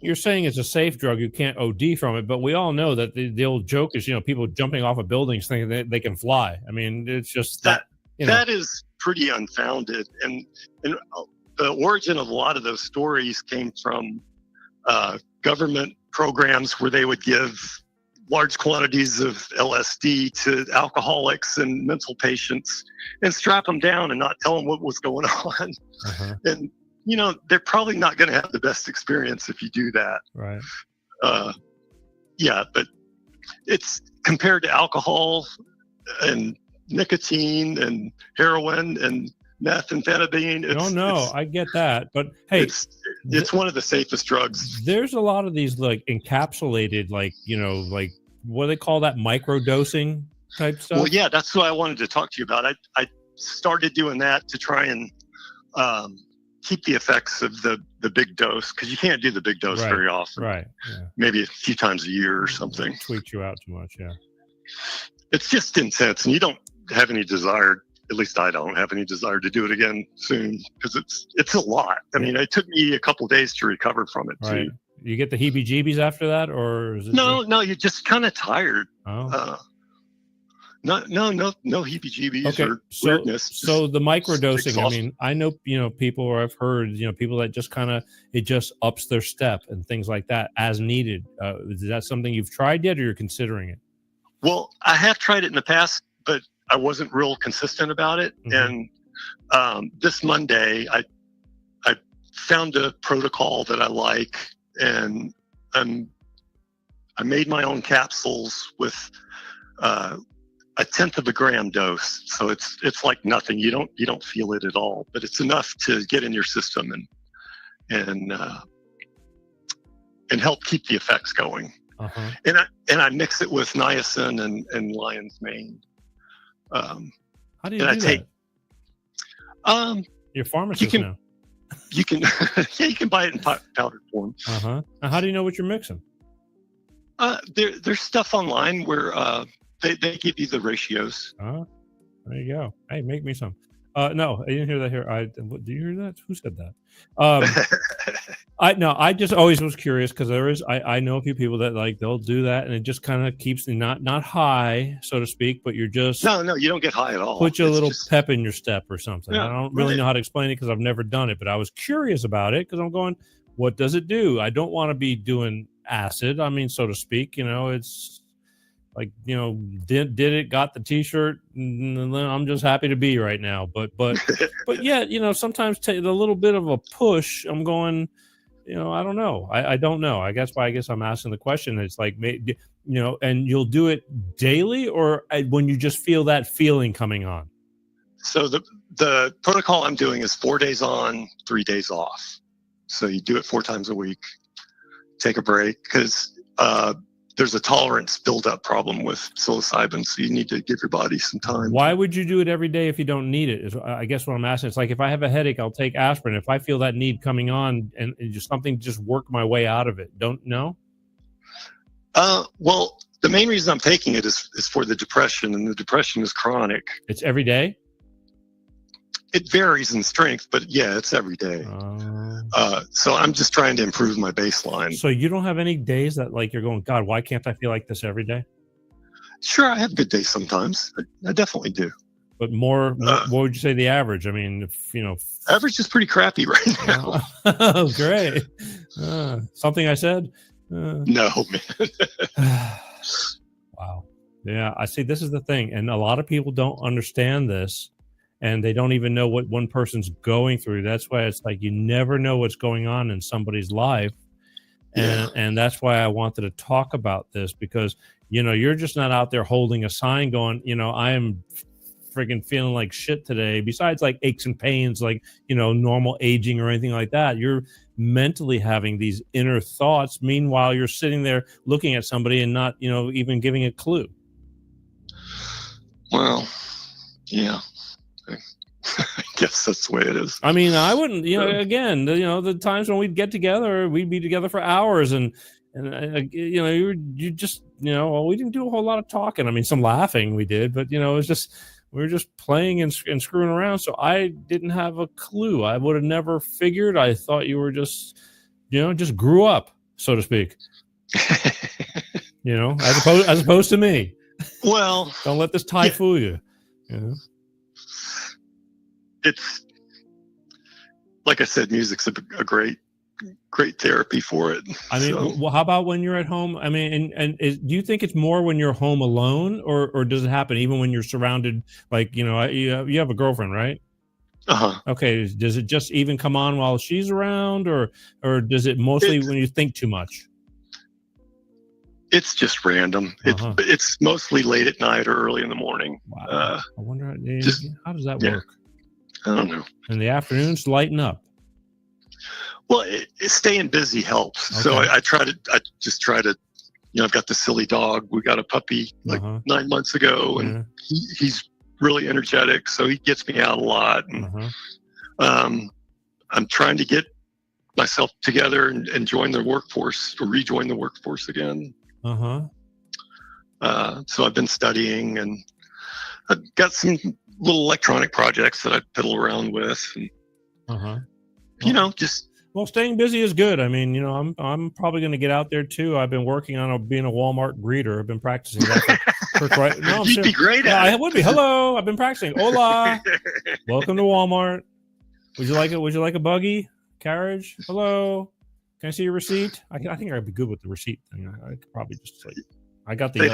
you're saying it's a safe drug. You can't OD from it, but we all know that the old joke is, people jumping off of buildings thinking that they can fly. I mean, it's just that is pretty unfounded, and the origin of a lot of those stories came from government programs where they would give large quantities of LSD to alcoholics and mental patients and strap them down and not tell them what was going on. Uh-huh. And, they're probably not going to have the best experience if you do that. Right. Yeah, but it's compared to alcohol and nicotine and heroin and methamphetamine. I get that, but hey, it's one of the safest drugs. There's a lot of these like encapsulated, like what do they call that, microdosing type stuff? Well, yeah, that's what I wanted to talk to you about. I started doing that to try and keep the effects of the big dose, because you can't do the big dose very often. Right. Yeah. Maybe a few times a year or something. It tweaks you out too much. Yeah. It's just intense, and you don't have any desire. At least I don't have any desire to do it again soon, because it's a lot. I mean, it took me a couple of days to recover from it too. You get the heebie-jeebies after that, or is it no? You're just kind of tired. Oh. No heebie-jeebies or weirdness. So the microdosing. I mean, I know people, or I've heard people that just it just ups their step and things like that as needed. Is that something you've tried yet, or you're considering it? Well, I have tried it in the past, but I wasn't real consistent about it. Mm-hmm. And this Monday, I found a protocol that I like, and I'm I made my own capsules with 1/10 of a gram dose, so it's like nothing. You don't feel it at all, but it's enough to get in your system and help keep the effects going. Uh-huh. And I mix it with niacin and lion's mane. How do you do that? You're a pharmacist now. You can yeah, you can buy it in powdered form. Uh-huh. Now, how do you know what you're mixing? There's stuff online where they give you the ratios. There you go. Hey, make me some. No, I didn't hear that here. Do you hear that? Who said that? I just always was curious because I know a few people that like they'll do that and it just kind of keeps not high, so to speak, but you're just no, you don't get high at all. Put you a little pep in your step or something. Yeah, I don't really know how to explain it because I've never done it, but I was curious about it because I'm going, what does it do? I don't want to be doing acid. I mean, so to speak, it's like, did it, got the t-shirt, and I'm just happy to be right now. But yeah, sometimes take a little bit of a push. I'm going, I don't know. I don't know. I guess I'm asking the question. It's like, and you'll do it daily or when you just feel that feeling coming on? So the protocol I'm doing is 4 days on, 3 days off. So you do it 4 times a week, take a break because, there's a tolerance buildup problem with psilocybin, so you need to give your body some time. Why would you do it every day if you don't need it? I guess what I'm asking. It's like if I have a headache, I'll take aspirin. If I feel that need coming on and just work my way out of it. Don't know? Well, the main reason I'm taking it is for the depression, and the depression is chronic. It's every day? It varies in strength, but yeah, it's every day. So I'm just trying to improve my baseline. So you don't have any days that like you're going, God, why can't I feel like this every day? Sure, I have good days sometimes. I definitely do. But what would you say the average? I mean, average is pretty crappy right now. Oh, great. Something I said? No, man. Wow. Yeah, I see. This is the thing. And a lot of people don't understand this. And they don't even know what one person's going through. That's why it's like you never know what's going on in somebody's life. And that's why I wanted to talk about this because, you're just not out there holding a sign going, I am friggin' feeling like shit today. Besides like aches and pains, like, normal aging or anything like that. You're mentally having these inner thoughts. Meanwhile, you're sitting there looking at somebody and not, even giving a clue. Well, yeah. I guess that's the way it is. I mean, I wouldn't, again, the times when we'd get together, we'd be together for hours and you just, we didn't do a whole lot of talking. I mean, some laughing we did, but, it was just, we were just playing and screwing around. So I didn't have a clue. I would have never figured. I thought you were just, just grew up, so to speak, as opposed to me. Well, don't let this tie fool you. It's like I said, music's a great therapy for it. I mean, well, how about when you're at home? I mean, do you think it's more when you're home alone, or does it happen even when you're surrounded? Like, you have a girlfriend, right? Uh-huh. Okay. Does it just even come on while she's around, or does it mostly when you think too much? It's just random. It's mostly late at night or early in the morning. Wow. I wonder how does that work? I don't know. In the afternoons, lighten up. Well, staying busy helps. Okay. So I just try to, I've got the silly dog. We got a puppy 9 months ago, and he's really energetic. So he gets me out a lot. And I'm trying to get myself together and join the workforce or rejoin the workforce again. So I've been studying, and I've got some little electronic projects that I fiddle around with, and just. Well, staying busy is good. I mean, I'm probably going to get out there too. I've been working on being a Walmart greeter. I've been practicing that for quite. No, You'd be great at it. I would be. Hello, I've been practicing. Hola, welcome to Walmart. Would you like it? Would you like a buggy carriage? Hello, can I see your receipt? I think I'd be good with the receipt thing. I could probably just like. I got the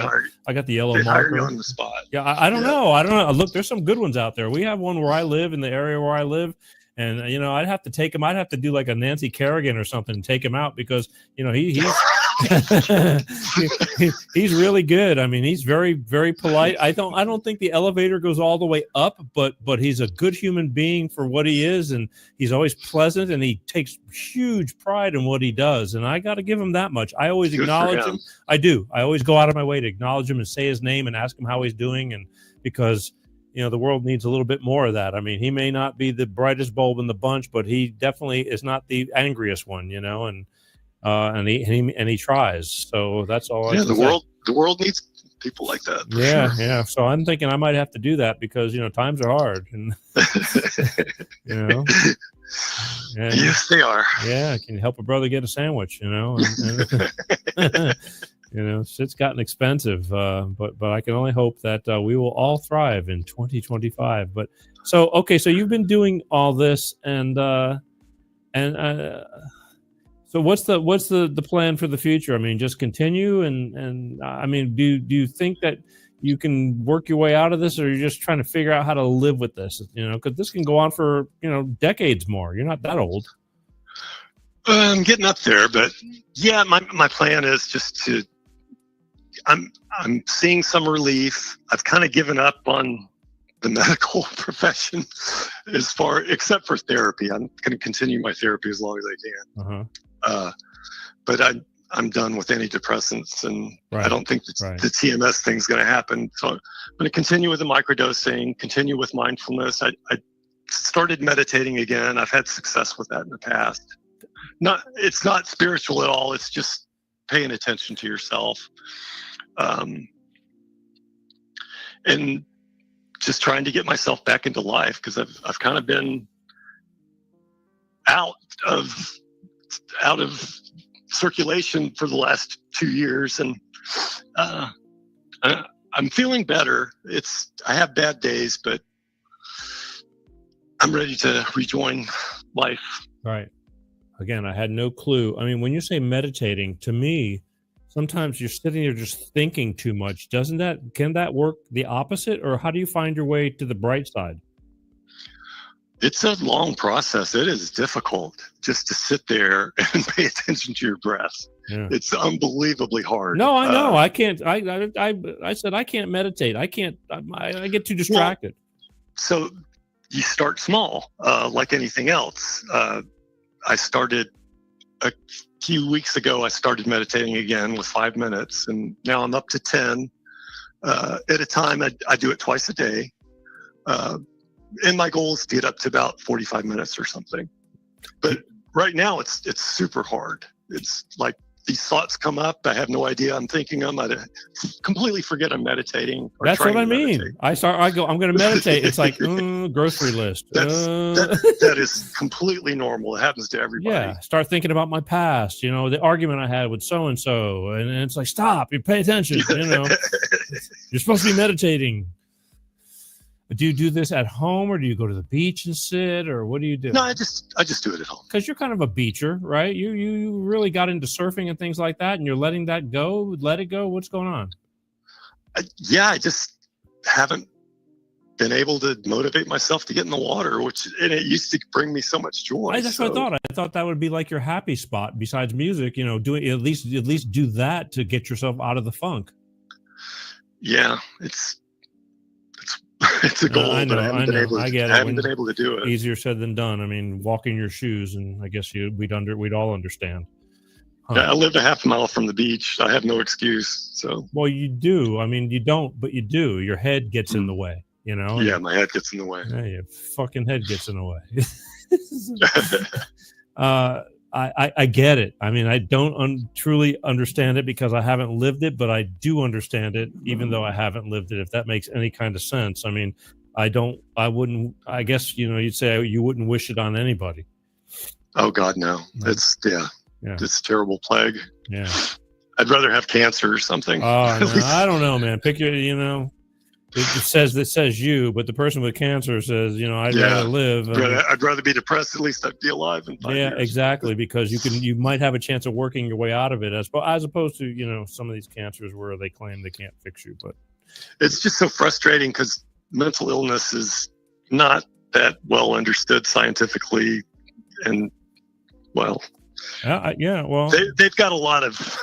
yellow marker. Hire you on the spot. Yeah, I don't know. Look, there's some good ones out there. We have one where I live in the area where I live. And, I'd have to take him. I'd have to do like a Nancy Kerrigan or something and take him out because, he's He's really good. I mean, he's very, very polite. I don't think the elevator goes all the way up, but he's a good human being for what he is, and he's always pleasant, and he takes huge pride in what he does. And I got to give him that much. I always acknowledge him. I do. I always go out of my way to acknowledge him and say his name and ask him how he's doing, and because the world needs a little bit more of that. I mean, he may not be the brightest bulb in the bunch, but he definitely is not the angriest one, and he tries. So that's all. Yeah, the world needs people like that. Yeah, sure. Yeah. So I'm thinking I might have to do that because times are hard, and and, yes, they are. Yeah, can you help a brother get a sandwich? It's gotten expensive, but I can only hope that we will all thrive in 2025. But so you've been doing all this, and so what's the plan for the future? I mean, just continue, and I mean, do you think that you can work your way out of this, or you're just trying to figure out how to live with this? Because this can go on for decades more. You're not that old. I'm getting up there, but yeah, my plan is just to. I'm seeing some relief. I've kind of given up on the medical profession except for therapy. I'm going to continue my therapy as long as I can. But I'm done with antidepressants, and I don't think the TMS thing's going to happen. So I'm going to continue with the microdosing, continue with mindfulness. I started meditating again. I've had success with that in the past. It's not spiritual at all. It's just paying attention to yourself. And just trying to get myself back into life, because I've kind of been out of circulation for the last 2 years, and I'm feeling better. I have bad days, but I'm ready to rejoin life. Right. Again, I had no clue. I mean, when you say meditating, to me, sometimes you're sitting there just thinking too much. Can that work the opposite, or how do you find your way to the bright side? It's a long process. It is difficult just to sit there and pay attention to your breath. Yeah. It's unbelievably hard. No, I know. I can't. I said I can't meditate. I can't. I get too distracted. So you start small, like anything else. I started a few weeks ago. I started meditating again with 5 minutes, and now I'm up to 10 at a time. I do it twice a day. And my goal is to get up to about 45 minutes or something. But right now it's super hard. It's like these thoughts come up. I have no idea I'm thinking them. I completely forget I'm meditating. That's what I mean. Meditate. I'm going to meditate. It's like grocery list. That is completely normal. It happens to everybody. Yeah. Start thinking about my past, the argument I had with so-and-so. And it's like, stop, you pay attention. You're supposed to be meditating. Do you do this at home, or do you go to the beach and sit, or what do you do? No, I just do it at home. Because you're kind of a beacher, right? You really got into surfing and things like that, and you're letting that go. Let it go. What's going on? I just haven't been able to motivate myself to get in the water, and it used to bring me so much joy. That's what I thought. I thought that would be like your happy spot besides music. Doing at least do that to get yourself out of the funk. Yeah, it's a goal, but I haven't been able to do it. Easier said than done. I mean, walk in your shoes, and I guess we'd all understand. Huh. Yeah, I live a half mile from the beach. I have no excuse. So. Well, you do. I mean, you don't, but you do. Your head gets in the way. Yeah, my head gets in the way. Yeah, your fucking head gets in the way. I get it. I mean, I don't truly understand it because I haven't lived it, but I do understand it, even though I haven't lived it, if that makes any kind of sense. I mean, I guess, you'd say you wouldn't wish it on anybody. Oh God, no. It's it's a terrible plague. Yeah. I'd rather have cancer or something. Oh, no, I don't know, man. Pick your, it says you, but the person with cancer says, I'd rather live. I'd rather be depressed. At least I'd be alive in 5 years. Exactly, because you might have a chance of working your way out of it, as opposed to some of these cancers where they claim they can't fix you. But it's just so frustrating because mental illness is not that well understood scientifically, and they've got a lot of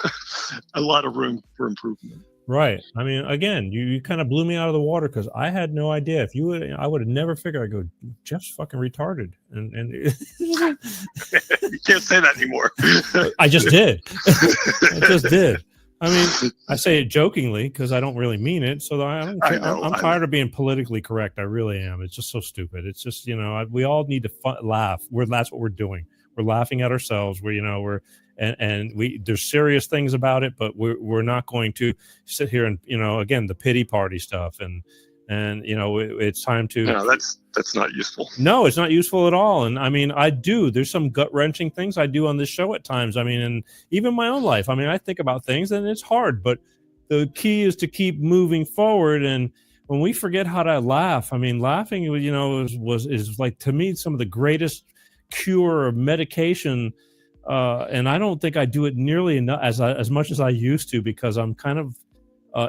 a lot of room for improvement. Right. I mean, again, you kind of blew me out of the water because I had no idea. If you would, I would have never figured. I go, Jeff's fucking retarded, and You can't say that anymore. I just did. I just did. I mean, I say it jokingly because I don't really mean it. So I don't care. I'm tired of being politically correct. I really am. It's just so stupid. It's just, we all need to laugh. That's what we're doing. We're laughing at ourselves. There's serious things about it, but we're not going to sit here and, again, the pity party stuff and it's time to. No, that's not useful. No, it's not useful at all. And I mean, there's some gut wrenching things I do on this show at times. I mean, and even my own life. I mean, I think about things and it's hard, but the key is to keep moving forward. And when we forget how to laugh, I mean, laughing, is like, to me, some of the greatest cure of medication. And I don't think I do it nearly enough as much as I used to, because I'm kind of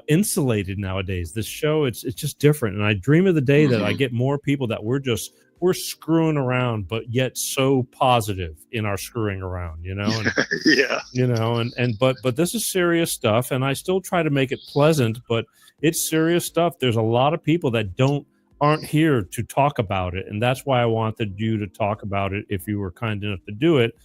insulated nowadays. This show, it's just different. And I dream of the day that I get more people that we're screwing around, but yet so positive in our screwing around, and, yeah, but this is serious stuff. And I still try to make it pleasant, but it's serious stuff. There's a lot of people that aren't here to talk about it. And that's why I wanted you to talk about it if you were kind enough to do it.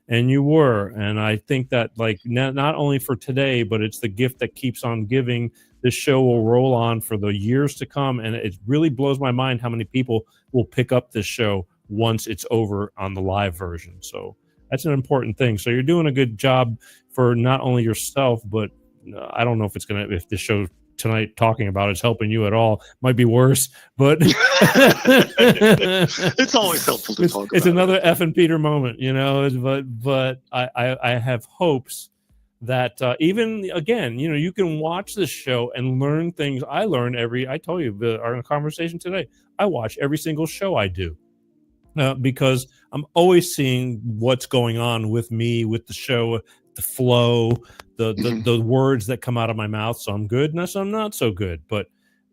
And you were. And I think that, like, not only for today, but it's the gift that keeps on giving. This show will roll on for the years to come. And it really blows my mind how many people will pick up this show once it's over on the live version. So that's an important thing. So you're doing a good job for not only yourself, but I don't know if if the show tonight talking about it's helping you at all. Might be worse, but it's always helpful to talk about. It's another F and Peter moment, but I have hopes that even again, you can watch this show and learn things. I told you our conversation today, I watch every single show I do because I'm always seeing what's going on with me, with the show, the flow, the words that come out of my mouth. So I'm good and I'm not so good. But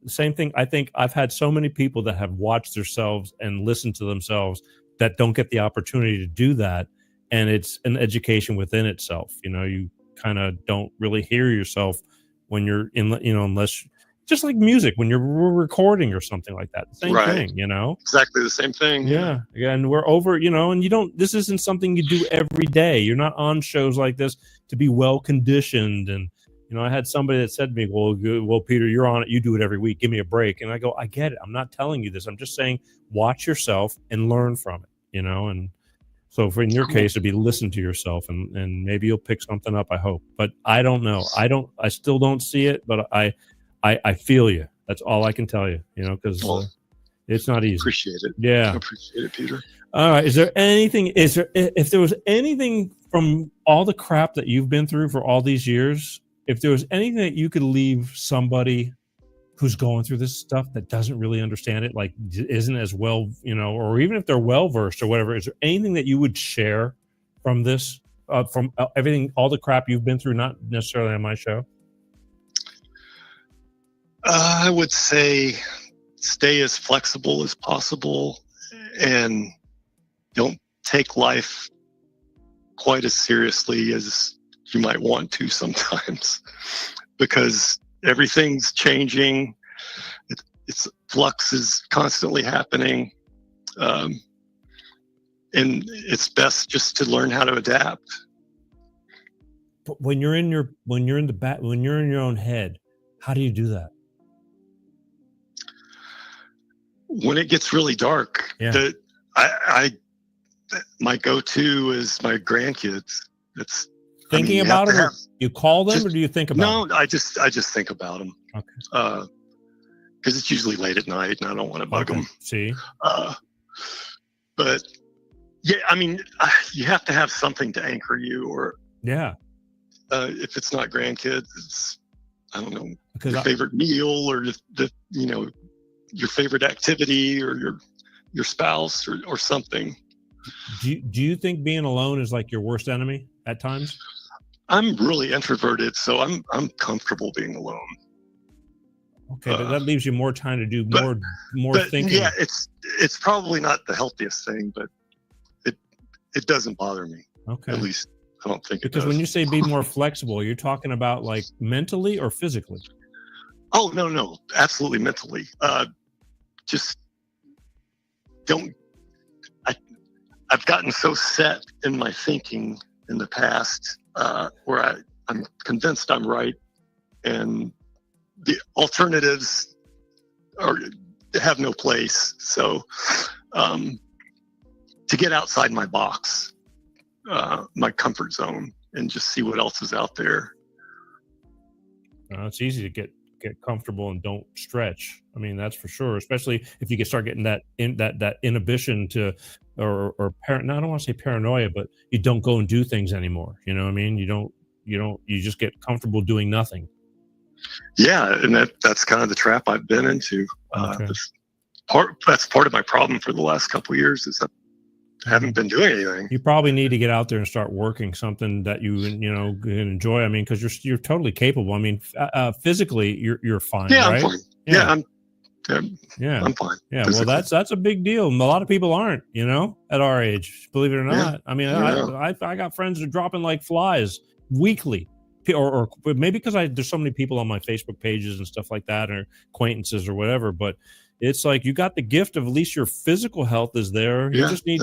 the same thing, I think I've had so many people that have watched themselves and listened to themselves that don't get the opportunity to do that. And it's an education within itself. You kind of don't really hear yourself when you're in, unless just like music, when you're recording or something like that. The same thing, Exactly the same thing. Yeah. And we're over, and this isn't something you do every day. You're not on shows like this to be well conditioned. And, I had somebody that said to me, well, Peter, you're on it. You do it every week. Give me a break. And I go, I get it. I'm not telling you this. I'm just saying, watch yourself and learn from it, and so in your case, it'd be listen to yourself and maybe you'll pick something up, I hope. But I don't know. I still don't see it, but I feel you. That's all I can tell you, because it's not easy. Appreciate it. Yeah. Appreciate it, Peter. All right. If there was anything from all the crap that you've been through for all these years, if there was anything that you could leave somebody who's going through this stuff that doesn't really understand it, like isn't as well, or even if they're well-versed or whatever, is there anything that you would share from this, from everything, all the crap you've been through, not necessarily on my show? I would say stay as flexible as possible and don't take life quite as seriously as you might want to sometimes, because everything's changing. It's flux is constantly happening. And it's best just to learn how to adapt. But when you're in your own head, how do you do that? When it gets really dark, my go-to is my grandkids. It's thinking about them. You call them, or do you think about them? No, I just think about them. Okay. Because it's usually late at night, and I don't want to bug them. See. But yeah, I mean, you have to have something to anchor you, or if it's not grandkids, it's your favorite meal, or your favorite activity, or your spouse, or something. Do you think being alone is like your worst enemy at times? I'm really introverted, so I'm comfortable being alone. Okay, but that leaves you more time to do more thinking. Yeah, it's probably not the healthiest thing, but it doesn't bother me. Okay. At least I don't think it Because does. when you say be more flexible, you're talking about like mentally or physically? Oh, no, absolutely mentally. Just don't. I've gotten so set in my thinking in the past where I'm convinced I'm right, and the alternatives have no place. So to get outside my box, my comfort zone, and just see what else is out there. It's easy to get comfortable and don't stretch. I mean, that's for sure. Especially if you can start getting that inhibition to, or no, I don't want to say paranoia, but you don't go and do things anymore. You know what I mean? You just get comfortable doing nothing. Yeah, and that's kind of the trap I've been into. Okay. That's part of my problem for the last couple of years is that I haven't been doing anything. You probably need to get out there and start working something that you can enjoy. I mean, because you're totally capable. I mean, physically you're fine. Yeah, right? I'm fine. Yeah. I'm fine. Yeah, physically. well, that's a big deal. A lot of people aren't, at our age, believe it or not. Yeah. I mean, Yeah. I got friends that are dropping like flies weekly, or maybe because there's so many people on my Facebook pages and stuff like that, or acquaintances or whatever. But it's like you got the gift of at least your physical health is there. You just need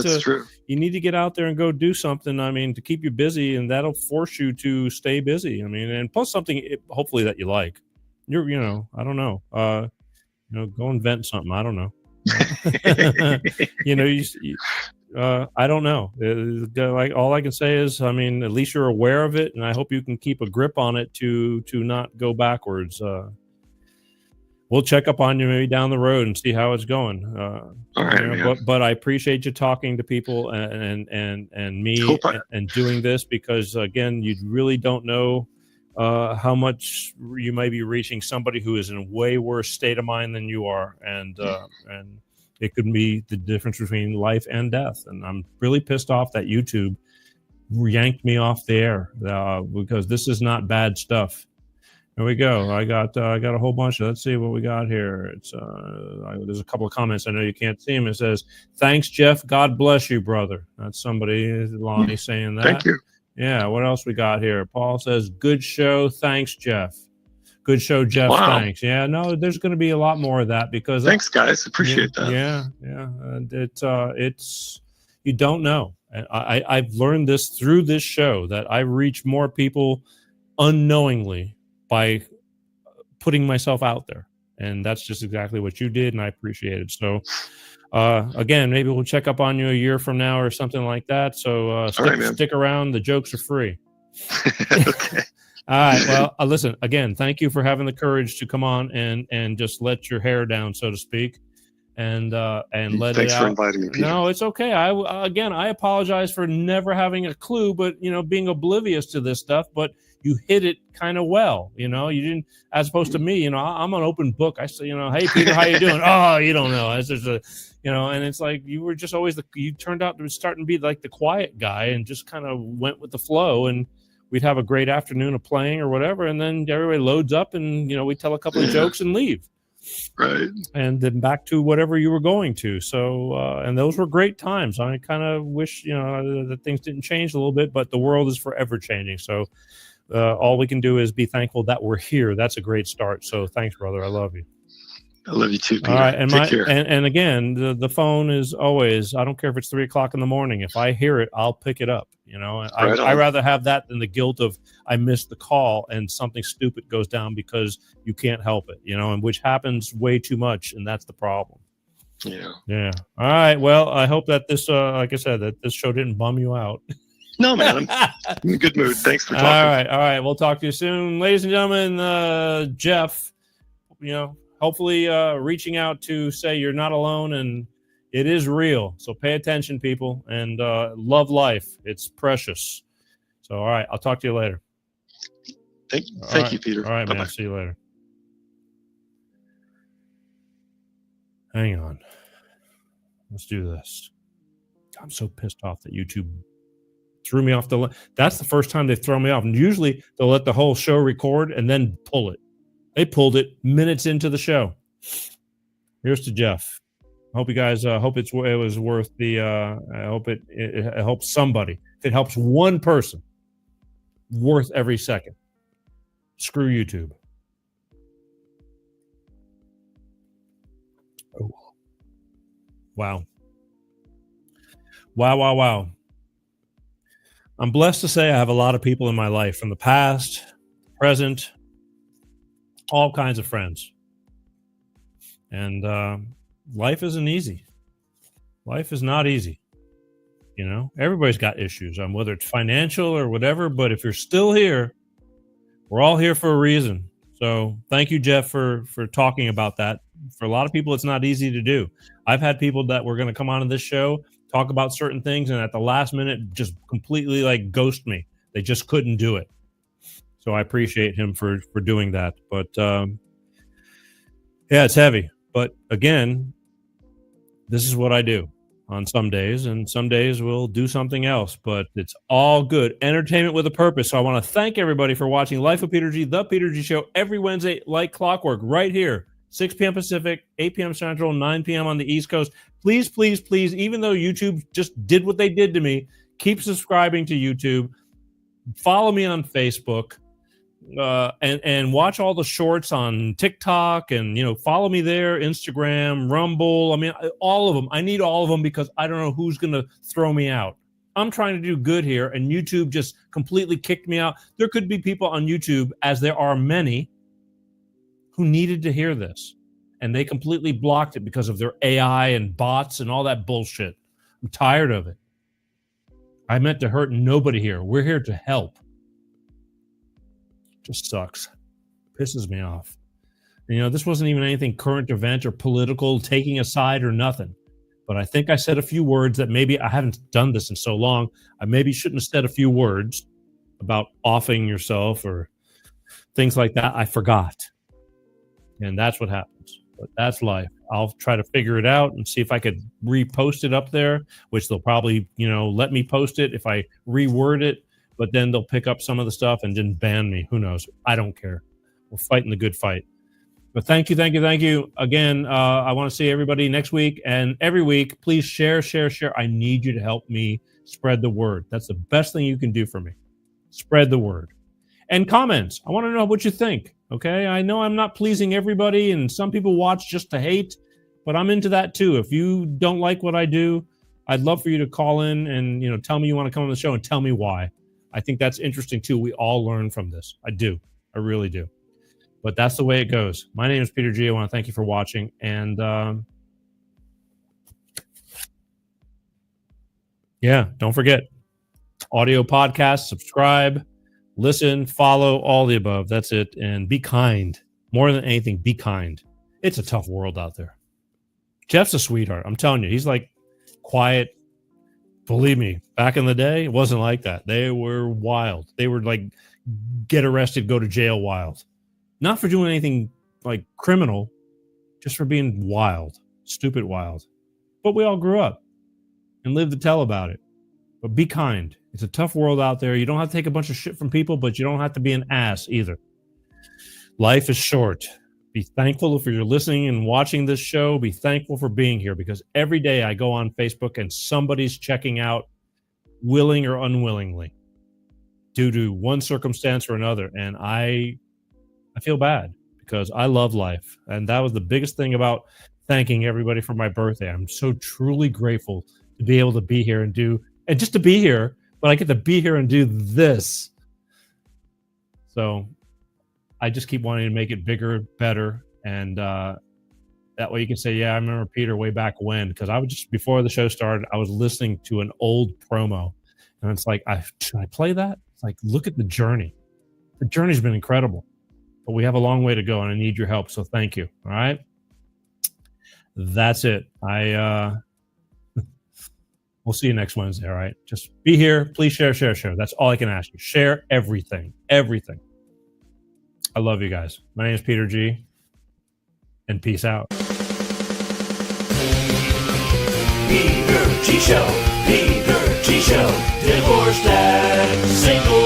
you need to get out there and go do something. I mean, to keep you busy, and that'll force you to stay busy. I mean, and plus something hopefully that you like. I don't know. Go invent something. I don't know. I don't know. Like all I can say is, I mean, at least you're aware of it, and I hope you can keep a grip on it to not go backwards. We'll check up on you maybe down the road and see how it's going. All right, but I appreciate you talking to people and me and doing this, because again, you really don't know how much you might be reaching somebody who is in a way worse state of mind than you are, and it could be the difference between life and death. And I'm really pissed off that YouTube yanked me off the air because this is not bad stuff. There we go. I got a whole bunch of. Let's see what we got here. It's there's a couple of comments. I know you can't see them. It says, "Thanks, Jeff. God bless you, brother." That's somebody, Lonnie, saying that. Thank you. Yeah. What else we got here? Paul says, "Good show. Thanks, Jeff." Good show, Jeff. Wow. Thanks. Yeah. No, there's going to be a lot more of that because. Thanks, guys. Appreciate that. Yeah. And it's you don't know. And I've learned this through this show that I reach more people unknowingly by putting myself out there, and that's just exactly what you did, and I appreciate it. So again, maybe we'll check up on you a year from now or something like that. So stick around. The jokes are free. Okay. All right. Well, listen, again, thank you for having the courage to come on and just let your hair down, so to speak, and let it out. Thanks for inviting me, Peter. No, it's okay. I apologize for never having a clue, but being oblivious to this stuff, but you hit it kind of well. You didn't, as opposed to me, I'm an open book. I say, hey, Peter, how you doing? Oh, you don't know. It's just and it's like, you were just always you turned out to starting to be like the quiet guy and just kind of went with the flow, and we'd have a great afternoon of playing or whatever. And then everybody loads up and, we tell a couple of jokes and leave. Right. And then back to whatever you were going to. So, and those were great times. I kind of wish, that things didn't change a little bit, but the world is forever changing. So, all we can do is be thankful that we're here. That's a great start. So thanks, brother. I love you. I love you too, Peter. All right. And Take care. And again, the phone is always, I don't care if it's 3:00 in the morning. If I hear it, I'll pick it up. I rather have that than the guilt of I missed the call and something stupid goes down because you can't help it, and which happens way too much. And that's the problem. Yeah. Yeah. All right. Well, I hope that this, like I said, that this show didn't bum you out. No, man, I'm in a good mood. Thanks for talking. All right. We'll talk to you soon. Ladies and gentlemen, Jeff, hopefully reaching out to say you're not alone and it is real. So pay attention, people, and love life. It's precious. So, all right. I'll talk to you later. Thank you, Peter. All right, Bye-bye. man. See you later. Hang on. Let's do this. I'm so pissed off that YouTube threw me off that's the first time they've thrown me off. And usually they'll let the whole show record and then pull it. They pulled it minutes into the show. Here's to Jeff. Hope you guys hope it was worth the I hope it helps somebody. If it helps one person, worth every second. Screw YouTube. Oh. Wow. Wow. I'm blessed to say I have a lot of people in my life from the past, present, all kinds of friends. And life isn't easy. Life is not easy. You know, everybody's got issues, whether it's financial or whatever. But if you're still here, we're all here for a reason. So thank you, Jeff, for talking about that. For a lot of people, it's not easy to do. I've had people that were going to come on this show, talk about certain things, and at the last minute just completely like ghost me. They just couldn't do it. So I appreciate him for doing that. But yeah, it's heavy. But again, this is what I do on some days, and some days we'll do something else, but it's all good. Entertainment with a purpose. So I want to thank everybody for watching Life of Peter G, The Peter G Show, every Wednesday, like clockwork, right here, 6 p.m. Pacific, 8 p.m. Central, 9 p.m. on the East Coast. Please, please, please, even though YouTube just did what they did to me, keep subscribing to YouTube. Follow me on Facebook. And watch all the shorts on TikTok, and follow me there, Instagram, Rumble. I mean, all of them. I need all of them because I don't know who's going to throw me out. I'm trying to do good here, and YouTube just completely kicked me out. There could be people on YouTube, as there are many, who needed to hear this, and they completely blocked it because of their AI and bots and all that bullshit. I'm tired of it. I meant to hurt nobody here. We're here to help. Just sucks. Pisses me off. This wasn't even anything current event or political, taking a side or nothing. But I think I said a few words that maybe I haven't done this in so long. I maybe shouldn't have said a few words about offing yourself or things like that. I forgot. And that's what happens. But that's life. I'll try to figure it out and see if I could repost it up there, which they'll probably, let me post it if I reword it. But then they'll pick up some of the stuff and then ban me. Who knows? I don't care. We're fighting the good fight. But thank you. Again, I want to see everybody next week and every week. Please share. I need you to help me spread the word. That's the best thing you can do for me. Spread the word. And comments. I want to know what you think. Okay? I know I'm not pleasing everybody, and some people watch just to hate, but I'm into that too. If you don't like what I do, I'd love for you to call in and tell me you want to come on the show and tell me why. I think that's interesting too. We all learn from this. I do. I really do. But that's the way it goes. My name is Peter G. I want to thank you for watching. And yeah, don't forget, audio podcast, subscribe, listen, follow, all the above. That's it. And be kind. More than anything, be kind. It's a tough world out there. Jeff's a sweetheart. I'm telling you, he's like quiet. Believe me, back in the day, it wasn't like that. They were wild. They were like get arrested, go to jail wild. Not for doing anything like criminal, just for being wild, stupid wild. But we all grew up and lived to tell about it. But be kind. It's a tough world out there. You don't have to take a bunch of shit from people, but you don't have to be an ass either. Life is short. Be thankful if you're listening and watching this show. Be thankful for being here, because every day I go on Facebook and somebody's checking out, willing or unwillingly, due to one circumstance or another. And I feel bad because I love life. And that was the biggest thing about thanking everybody for my birthday. I'm so truly grateful to be able to be here and just to be here, but I get to be here and do this. So I just keep wanting to make it bigger, better. And that way you can say, yeah, I remember Peter way back when, because I was just, before the show started, I was listening to an old promo. And it's like, should I play that? It's like, look at the journey. The journey's been incredible. But we have a long way to go, and I need your help. So thank you. All right. That's it. We'll see you next Wednesday. All right. Just be here. Please share. That's all I can ask you. Share everything. I love you guys. My name is Peter G. And peace out. Peter G Show. Divorced and single